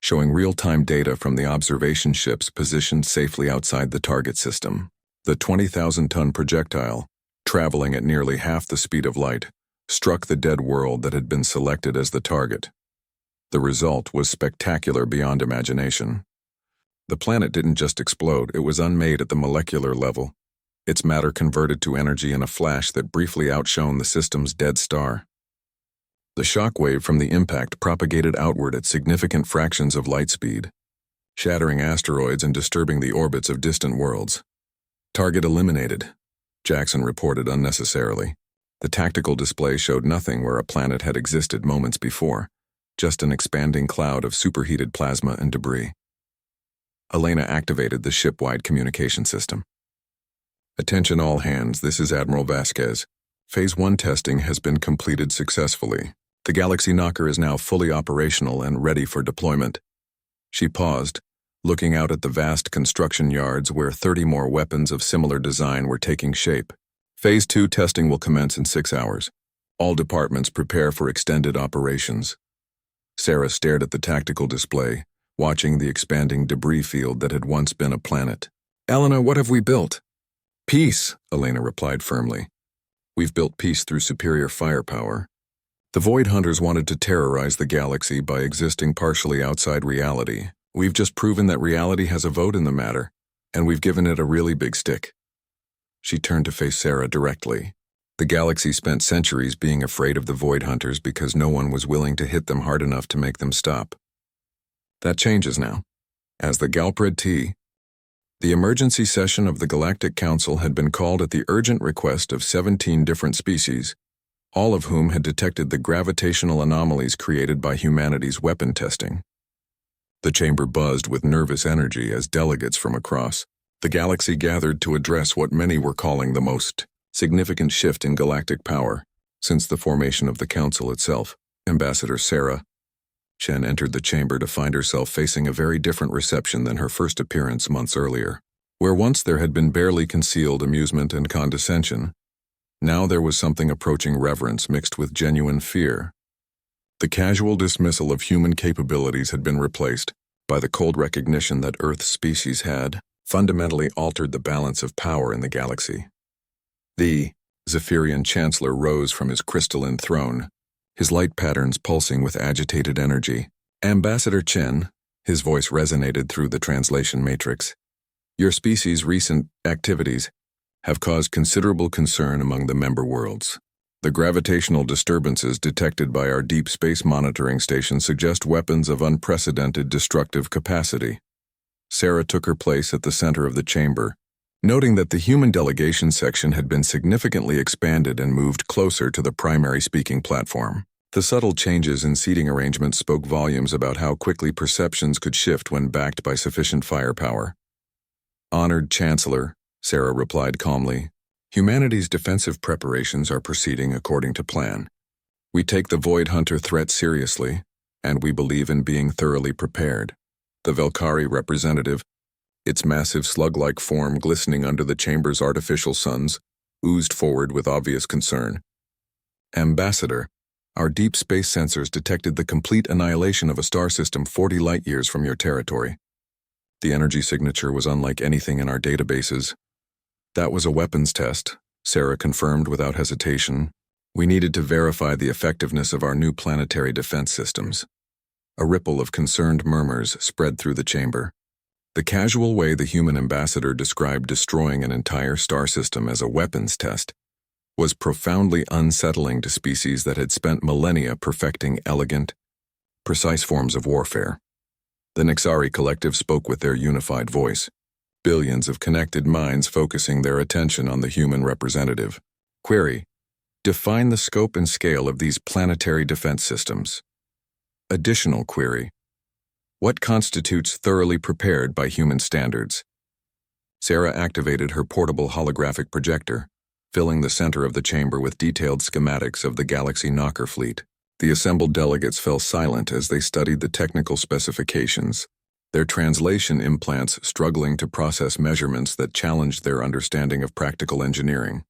showing real-time data from the observation ships positioned safely outside the target system. The 20,000-ton projectile, traveling at nearly half the speed of light, struck the dead world that had been selected as the target. The result was spectacular beyond imagination. The planet didn't just explode, it was unmade at the molecular level, its matter converted to energy in a flash that briefly outshone the system's dead star. The shock wave from the impact propagated outward at significant fractions of light speed, shattering asteroids and disturbing the orbits of distant worlds. "Target eliminated," Jackson reported unnecessarily. The tactical display showed nothing where a planet had existed moments before. just an expanding cloud of superheated plasma and debris. Elena activated the ship-wide communication system. Attention all hands, this is Admiral Vasquez. Phase 1 testing has been completed successfully. The Galaxy Knocker is now fully operational and ready for deployment. She paused, looking out at the vast construction yards where 30 more weapons of similar design were taking shape. Phase 2 testing will commence in 6 hours. All departments prepare for extended operations. Sarah stared at the tactical display, watching the expanding debris field that had once been a planet. Elena, what have we built? Peace, Elena replied firmly. We've built peace through superior firepower. The Void Hunters wanted to terrorize the galaxy by existing partially outside reality. We've just proven that reality has a vote in the matter, and we've given it a really big stick. She turned to face Sarah directly. The galaxy spent centuries being afraid of the Void Hunters because no one was willing to hit them hard enough to make them stop. That changes now. As the Galpred T, the emergency session of the Galactic Council had been called at the urgent request of 17 different species, all of whom had detected the gravitational anomalies created by humanity's weapon testing. The chamber buzzed with nervous energy as delegates from across the galaxy gathered to address what many were calling the most significant shift in galactic power since the formation of the Council itself. Ambassador Sarah Chen entered the chamber to find herself facing a very different reception than her first appearance months earlier. Where once there had been barely concealed amusement and condescension, now there was something approaching reverence mixed with genuine fear. The casual dismissal of human capabilities had been replaced by the cold recognition that Earth's species had fundamentally altered the balance of power in the galaxy. The Zephyrian Chancellor rose from his crystalline throne, his light patterns pulsing with agitated energy. Ambassador Chen, his voice resonated through the translation matrix. Your species' recent activities have caused considerable concern among the member worlds. The gravitational disturbances detected by our deep space monitoring station suggest weapons of unprecedented destructive capacity. Sarah took her place at the center of the chamber, noting that the human delegation section had been significantly expanded and moved closer to the primary speaking platform. The subtle changes in seating arrangements spoke volumes about how quickly perceptions could shift when backed by sufficient firepower. Honored Chancellor, Sarah replied calmly, humanity's defensive preparations are proceeding according to plan. We take the Void Hunter threat seriously, and we believe in being thoroughly prepared. The Velkari representative, its massive slug-like form glistening under the chamber's artificial suns, oozed forward with obvious concern. Ambassador, our deep space sensors detected the complete annihilation of a star system 40 light-years from your territory. The energy signature was unlike anything in our databases. That was a weapons test, Sarah confirmed without hesitation. We needed to verify the effectiveness of our new planetary defense systems. A ripple of concerned murmurs spread through the chamber. The casual way the human ambassador described destroying an entire star system as a weapons test was profoundly unsettling to species that had spent millennia perfecting elegant, precise forms of warfare. The Nixari collective spoke with their unified voice, billions of connected minds focusing their attention on the human representative. Query: define the scope and scale of these planetary defense systems. Additional query: what constitutes thoroughly prepared by human standards? Sarah activated her portable holographic projector, filling the center of the chamber with detailed schematics of the Galaxy Knocker fleet. The assembled delegates fell silent as they studied the technical specifications, their translation implants struggling to process measurements that challenged their understanding of practical engineering.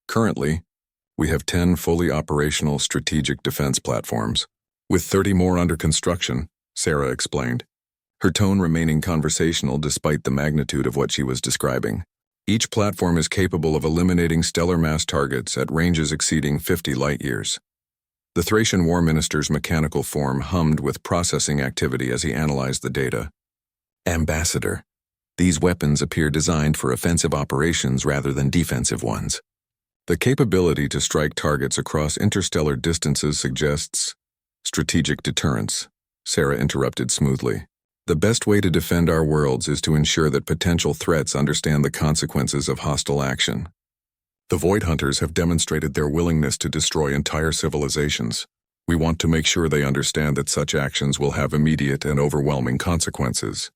Currently, we have 10 fully operational strategic defense platforms, with 30 more under construction, Sarah explained, her tone remaining conversational despite the magnitude of what she was describing. Each platform is capable of eliminating stellar mass targets at ranges exceeding 50 light-years. The Thracian War Minister's mechanical form hummed with processing activity as he analyzed the data. Ambassador, these weapons appear designed for offensive operations rather than defensive ones. The capability to strike targets across interstellar distances suggests strategic deterrence, Sarah interrupted smoothly. The best way to defend our worlds is to ensure that potential threats understand the consequences of hostile action. The Void Hunters have demonstrated their willingness to destroy entire civilizations. We want to make sure they understand that such actions will have immediate and overwhelming consequences.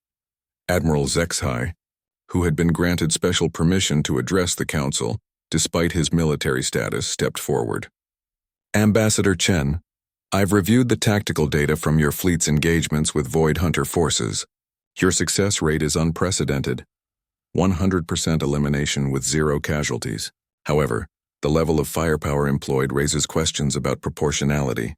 Admiral Zexhai, who had been granted special permission to address the Council, despite his military status, stepped forward. Ambassador Chen, I've reviewed the tactical data from your fleet's engagements with Void Hunter forces. Your success rate is unprecedented. 100% elimination with 0 casualties. However, the level of firepower employed raises questions about proportionality.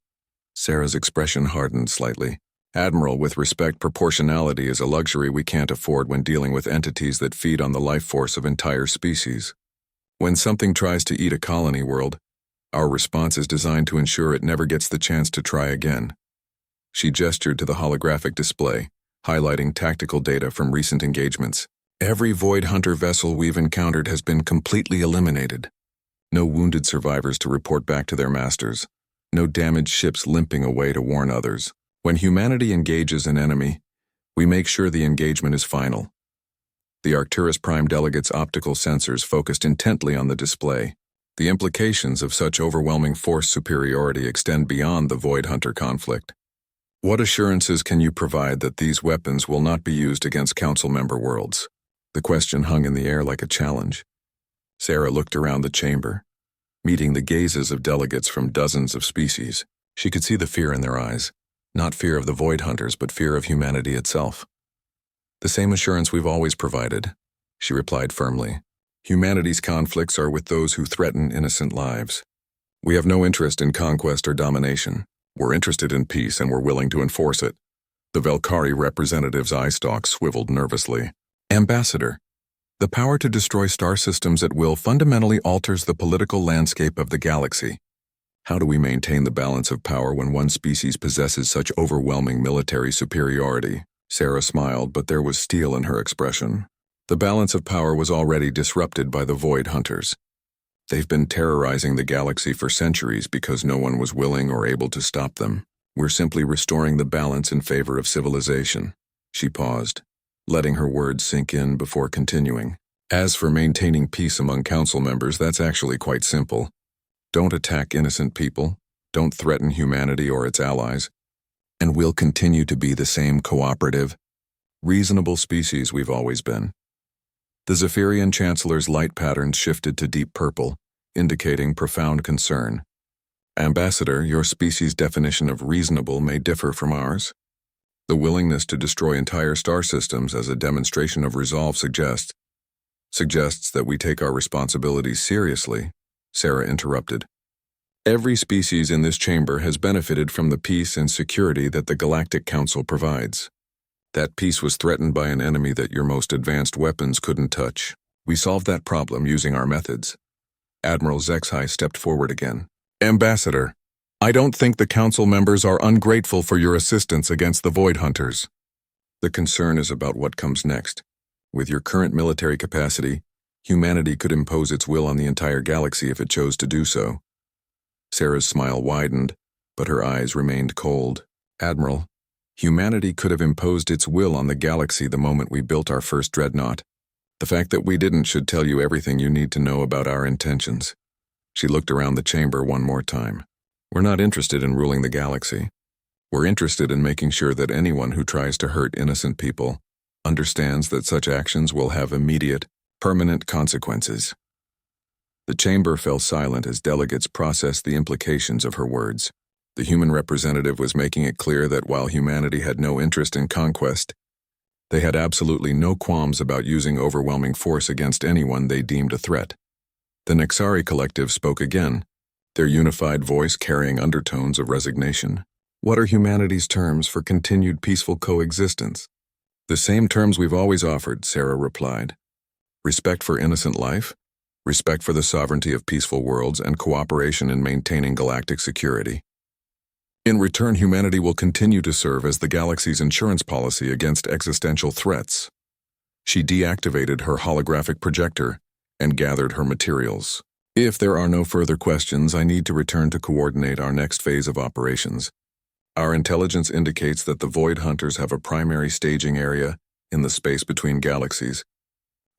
Sarah's expression hardened slightly. Admiral, with respect, proportionality is a luxury we can't afford when dealing with entities that feed on the life force of entire species. When something tries to eat a colony world, our response is designed to ensure it never gets the chance to try again. She gestured to the holographic display, highlighting tactical data from recent engagements. Every Void Hunter vessel we've encountered has been completely eliminated. No wounded survivors to report back to their masters. No damaged ships limping away to warn others. When humanity engages an enemy, we make sure the engagement is final. The Arcturus Prime delegate's optical sensors focused intently on the display. The implications of such overwhelming force superiority extend beyond the Void Hunter conflict. What assurances can you provide that these weapons will not be used against Council member worlds? The question hung in the air like a challenge. Sarah looked around the chamber, meeting the gazes of delegates from dozens of species. She could see the fear in their eyes. Not fear of the Void Hunters, but fear of humanity itself. The same assurance we've always provided, she replied firmly. Humanity's conflicts are with those who threaten innocent lives. We have no interest in conquest or domination. We're interested in peace and we're willing to enforce it. The Velkari representative's eye stalk swiveled nervously. Ambassador, the power to destroy star systems at will fundamentally alters the political landscape of the galaxy. How do we maintain the balance of power when one species possesses such overwhelming military superiority? Sarah smiled, but there was steel in her expression. The balance of power was already disrupted by the Void Hunters. They've been terrorizing the galaxy for centuries because no one was willing or able to stop them. We're simply restoring the balance in favor of civilization. She paused, letting her words sink in before continuing. As for maintaining peace among council members, that's actually quite simple. Don't attack innocent people, don't threaten humanity or its allies, and we'll continue to be the same cooperative, reasonable species we've always been. The Zephyrian Chancellor's light patterns shifted to deep purple, indicating profound concern. Ambassador, your species' definition of reasonable may differ from ours. The willingness to destroy entire star systems as a demonstration of resolve suggests that we take our responsibilities seriously, Sarah interrupted. Every species in this chamber has benefited from the peace and security that the Galactic Council provides. That peace was threatened by an enemy that your most advanced weapons couldn't touch. We solved that problem using our methods. Admiral Zexhai stepped forward again. Ambassador, I don't think the Council members are ungrateful for your assistance against the Void Hunters. The concern is about what comes next. With your current military capacity, humanity could impose its will on the entire galaxy if it chose to do so. Sarah's smile widened, but her eyes remained cold. Admiral, humanity could have imposed its will on the galaxy the moment we built our first dreadnought. The fact that we didn't should tell you everything you need to know about our intentions. She looked around the chamber one more time. We're not interested in ruling the galaxy. We're interested in making sure that anyone who tries to hurt innocent people understands that such actions will have immediate, permanent consequences. The chamber fell silent as delegates processed the implications of her words. The human representative was making it clear that while humanity had no interest in conquest, they had absolutely no qualms about using overwhelming force against anyone they deemed a threat. The Nexari collective spoke again, their unified voice carrying undertones of resignation. What are humanity's terms for continued peaceful coexistence? The same terms we've always offered, Sarah replied. Respect for innocent life, respect for the sovereignty of peaceful worlds, and cooperation in maintaining galactic security. In return, humanity will continue to serve as the galaxy's insurance policy against existential threats. She deactivated her holographic projector and gathered her materials. If there are no further questions, I need to return to coordinate our next phase of operations. Our intelligence indicates that the Void Hunters have a primary staging area in the space between galaxies.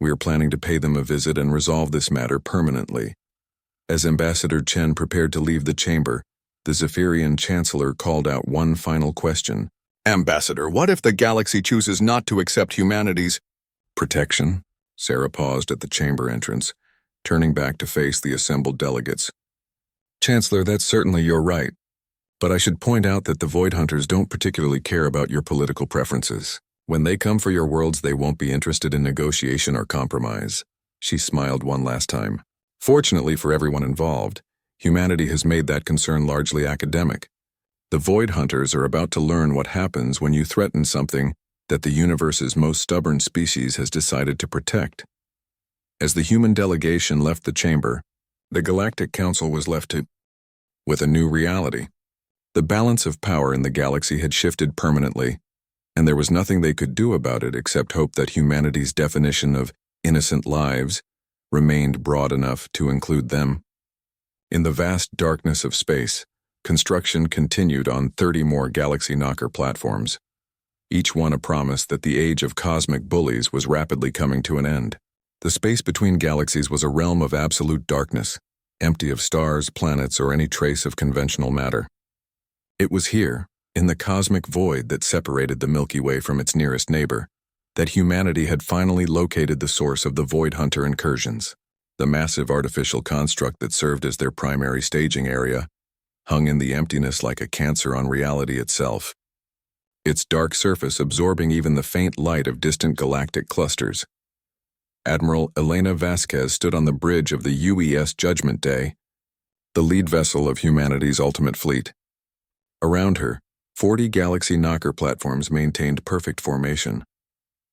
We are planning to pay them a visit and resolve this matter permanently. As Ambassador Chen prepared to leave the chamber, The Zephyrian Chancellor called out one final question. Ambassador, what if the galaxy chooses not to accept humanity's protection? Sarah paused at the chamber entrance, turning back to face the assembled delegates. Chancellor, that's certainly your right. But I should point out that the Void Hunters don't particularly care about your political preferences. When they come for your worlds, they won't be interested in negotiation or compromise. She smiled one last time. Fortunately for everyone involved, humanity has made that concern largely academic. The Void Hunters are about to learn what happens when you threaten something that the universe's most stubborn species has decided to protect. As the human delegation left the chamber, the Galactic Council was left with a new reality. The balance of power in the galaxy had shifted permanently, and there was nothing they could do about it except hope that humanity's definition of innocent lives remained broad enough to include them. In the vast darkness of space, construction continued on 30 more Galaxy Knocker platforms, each one a promise that the age of cosmic bullies was rapidly coming to an end. The space between galaxies was a realm of absolute darkness, empty of stars, planets, or any trace of conventional matter. It was here, in the cosmic void that separated the Milky Way from its nearest neighbor, that humanity had finally located the source of the Void Hunter incursions. The massive artificial construct that served as their primary staging area hung in the emptiness like a cancer on reality itself, its dark surface absorbing even the faint light of distant galactic clusters. Admiral Elena Vasquez stood on the bridge of the UES Judgment Day, the lead vessel of humanity's ultimate fleet. Around her, 40 Galaxy Knocker platforms maintained perfect formation,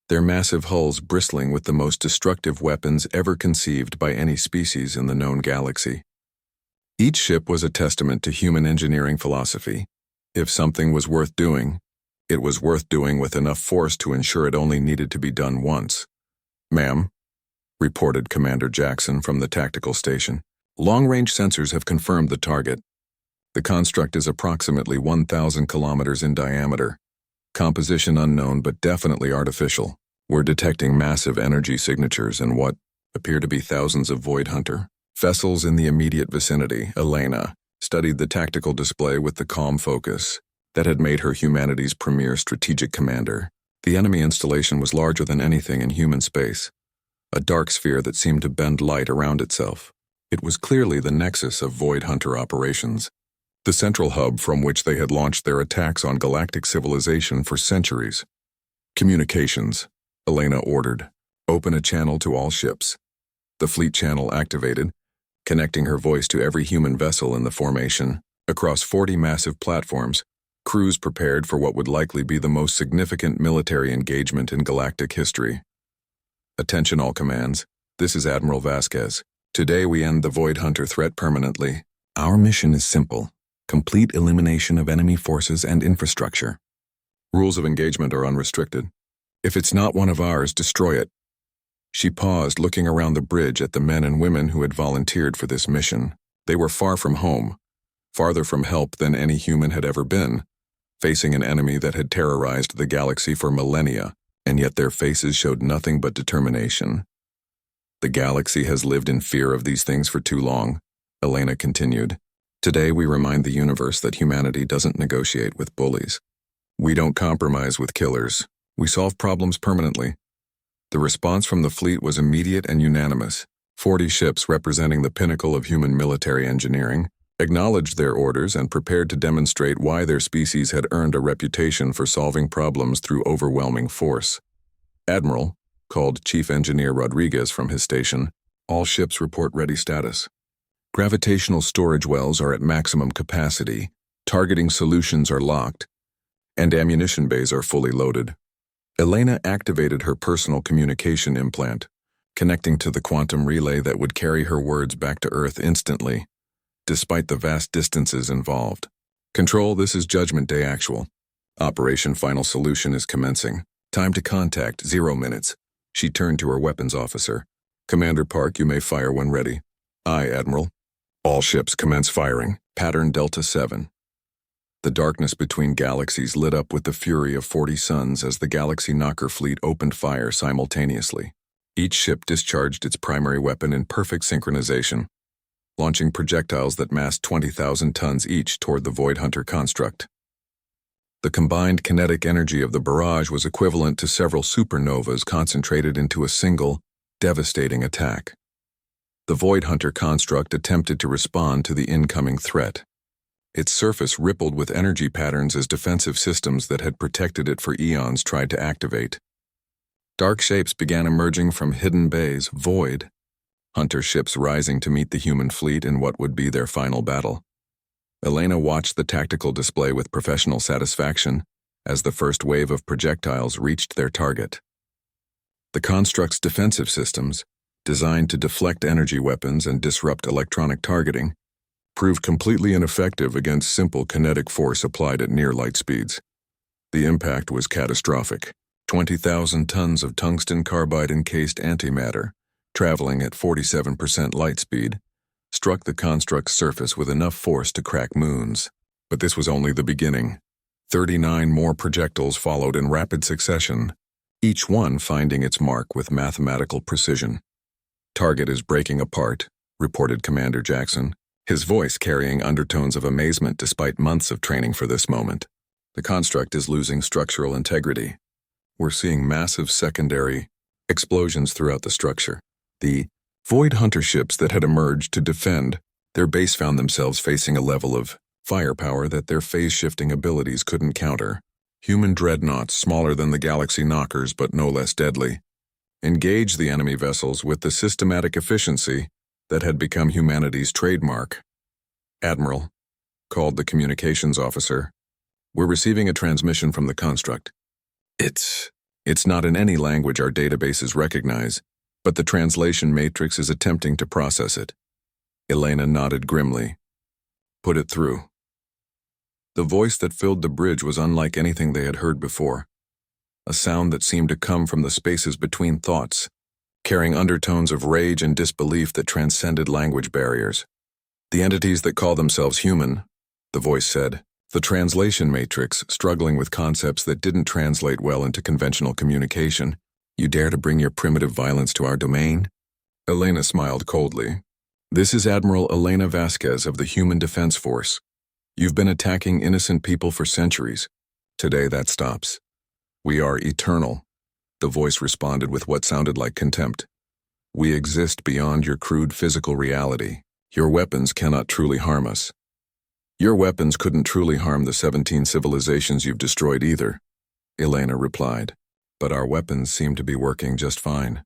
their massive hulls bristling with the most destructive weapons ever conceived by any species in the known galaxy. Each ship was a testament to human engineering philosophy. If something was worth doing, it was worth doing with enough force to ensure it only needed to be done once. Ma'am, reported Commander Jackson from the tactical station. Long-range sensors have confirmed the target. The construct is approximately 1,000 kilometers in diameter. Composition unknown but definitely artificial. We're detecting massive energy signatures in what appear to be thousands of Void Hunter vessels in the immediate vicinity. Elena studied the tactical display with the calm focus that had made her humanity's premier strategic commander. The enemy installation was larger than anything in human space, a dark sphere that seemed to bend light around itself. It was clearly the nexus of Void Hunter operations, the central hub from which they had launched their attacks on galactic civilization for centuries. Communications, Elena ordered. Open a channel to all ships. The fleet channel activated, connecting her voice to every human vessel in the formation. Across 40 massive platforms, crews prepared for what would likely be the most significant military engagement in galactic history. Attention all commands, this is Admiral Vasquez. Today we end the Void Hunter threat permanently. Our mission is simple: complete elimination of enemy forces and infrastructure. Rules of engagement are unrestricted. If it's not one of ours, destroy it. She paused, looking around the bridge at the men and women who had volunteered for this mission. They were far from home, farther from help than any human had ever been, facing an enemy that had terrorized the galaxy for millennia, and yet their faces showed nothing but determination. The galaxy has lived in fear of these things for too long, Elena continued. Today we remind the universe that humanity doesn't negotiate with bullies. We don't compromise with killers. We solve problems permanently. The response from the fleet was immediate and unanimous. 40 ships representing the pinnacle of human military engineering acknowledged their orders and prepared to demonstrate why their species had earned a reputation for solving problems through overwhelming force. Admiral, called Chief Engineer Rodriguez from his station, all ships report ready status. Gravitational storage wells are at maximum capacity, targeting solutions are locked, and ammunition bays are fully loaded. Elena activated her personal communication implant, connecting to the quantum relay that would carry her words back to Earth instantly, despite the vast distances involved. Control, this is Judgment Day Actual. Operation Final Solution is commencing. Time to contact, 0 minutes. She turned to her weapons officer. Commander Park, you may fire when ready. Aye, Admiral. All ships commence firing. Pattern Delta 7. The darkness between galaxies lit up with the fury of 40 suns as the Galaxy Knocker fleet opened fire simultaneously. Each ship discharged its primary weapon in perfect synchronization. launching projectiles that massed 20,000 tons each toward the Void Hunter construct. The combined kinetic energy of the barrage was equivalent to several supernovas concentrated into a single, devastating attack. The Void Hunter construct attempted to respond to the incoming threat. Its surface rippled with energy patterns as defensive systems that had protected it for eons tried to activate. Dark shapes began emerging from hidden bays, Void Hunter ships rising to meet the human fleet in what would be their final battle. Elena watched the tactical display with professional satisfaction as the first wave of projectiles reached their target. The construct's defensive systems, designed to deflect energy weapons and disrupt electronic targeting, proved completely ineffective against simple kinetic force applied at near light speeds. The impact was catastrophic. 20,000 tons of tungsten carbide-encased antimatter, traveling at 47% light speed, struck the construct's surface with enough force to crack moons. But this was only the beginning. 39 more projectiles followed in rapid succession, each one finding its mark with mathematical precision. "Target is breaking apart," reported Commander Jackson, his voice carrying undertones of amazement despite months of training for this moment. "The construct is losing structural integrity. We're seeing massive secondary explosions throughout the structure." The Void Hunter ships that had emerged to defend their base found themselves facing a level of firepower that their phase-shifting abilities couldn't counter. Human dreadnoughts smaller than the Galaxy Knockers but no less deadly engaged the enemy vessels with the systematic efficiency that had become humanity's trademark. "Admiral," called the communications officer, "we're receiving a transmission from the construct. It's not in any language our databases recognize, but the translation matrix is attempting to process it." Elena nodded grimly. "Put it through." The voice that filled the bridge was unlike anything they had heard before, a sound that seemed to come from the spaces between thoughts, carrying undertones of rage and disbelief that transcended language barriers. "The entities that call themselves human," the voice said, "the translation matrix struggling with concepts that didn't translate well into conventional communication. You dare to bring your primitive violence to our domain?" Elena smiled coldly. "This is Admiral Elena Vasquez of the Human Defense Force. You've been attacking innocent people for centuries. Today that stops. We are eternal," the voice responded with what sounded like contempt. "We exist beyond your crude physical reality. Your weapons cannot truly harm us. Your weapons couldn't truly harm the 17 civilizations you've destroyed either," Elena replied. "But our weapons seem to be working just fine."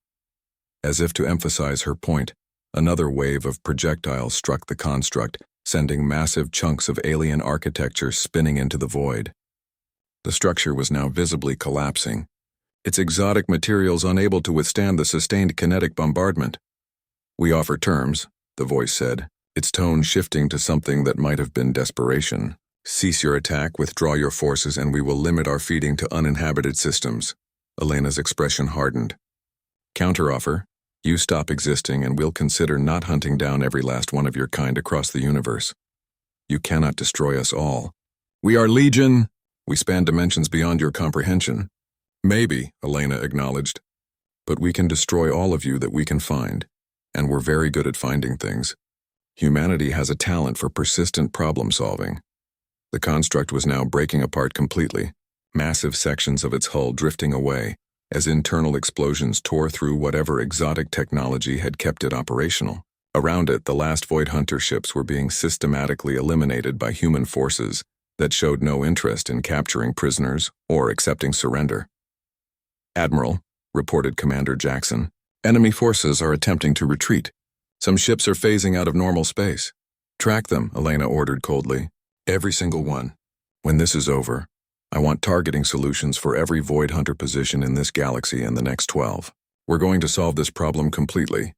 As if to emphasize her point, another wave of projectiles struck the construct, sending massive chunks of alien architecture spinning into the void. The structure was now visibly collapsing, its exotic materials unable to withstand the sustained kinetic bombardment. "We offer terms," the voice said, its tone shifting to something that might have been desperation. "Cease your attack, withdraw your forces, and we will limit our feeding to uninhabited systems." Elena's expression hardened. "Counteroffer, you stop existing and we'll consider not hunting down every last one of your kind across the universe. You cannot destroy us all. We are Legion. We span dimensions beyond your comprehension." "Maybe," Elena acknowledged, "but we can destroy all of you that we can find, and we're very good at finding things. Humanity has a talent for persistent problem-solving." The construct was now breaking apart completely, massive sections of its hull drifting away as internal explosions tore through whatever exotic technology had kept it operational. Around it, the last Void Hunter ships were being systematically eliminated by human forces that showed no interest in capturing prisoners or accepting surrender. "Admiral," reported Commander Jackson, "enemy forces are attempting to retreat. Some ships are phasing out of normal space." "Track them," Elena ordered coldly. "Every single one. When this is over, I want targeting solutions for every Void Hunter position in this galaxy in the next 12. We're going to solve this problem completely."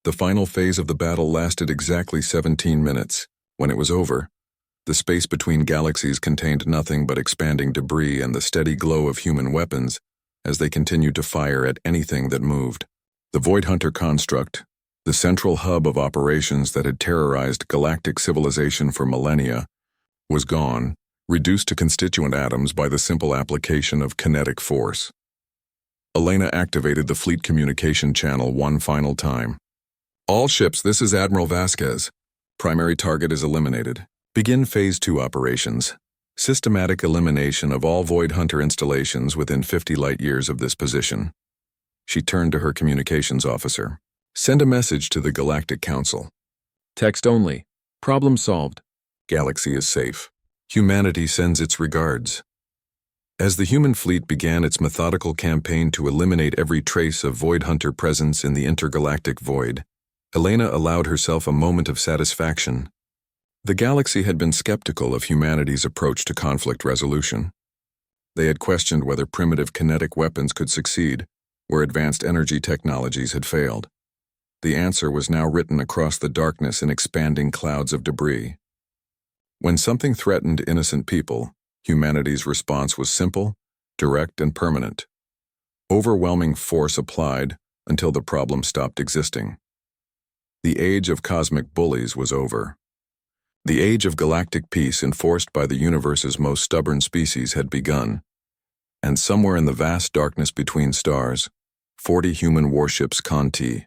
The final phase of the battle lasted exactly 17 minutes. When it was over, the space between galaxies contained nothing but expanding debris and the steady glow of human weapons as they continued to fire at anything that moved. The Void Hunter construct, the central hub of operations that had terrorized galactic civilization for millennia, was gone, reduced to constituent atoms by the simple application of kinetic force. Elena activated the fleet communication channel one final time. "All ships, this is Admiral Vasquez. Primary target is eliminated. Begin Phase 2 operations. Systematic elimination of all Void Hunter installations within 50 light-years of this position. She turned to her communications officer. Send a message to the Galactic Council. Text only. Problem solved. Galaxy is safe. Humanity sends its regards. As the human fleet began its methodical campaign to eliminate every trace of Void Hunter presence in the intergalactic void, Elena allowed herself a moment of satisfaction. The galaxy had been skeptical of humanity's approach to conflict resolution. They had questioned whether primitive kinetic weapons could succeed, where advanced energy technologies had failed. The answer was now written across the darkness in expanding clouds of debris. When something threatened innocent people, humanity's response was simple, direct, and permanent. Overwhelming force applied until the problem stopped existing. The age of cosmic bullies was over. The age of galactic peace enforced by the universe's most stubborn species had begun, and somewhere in the vast darkness between stars, 40 human warships Conti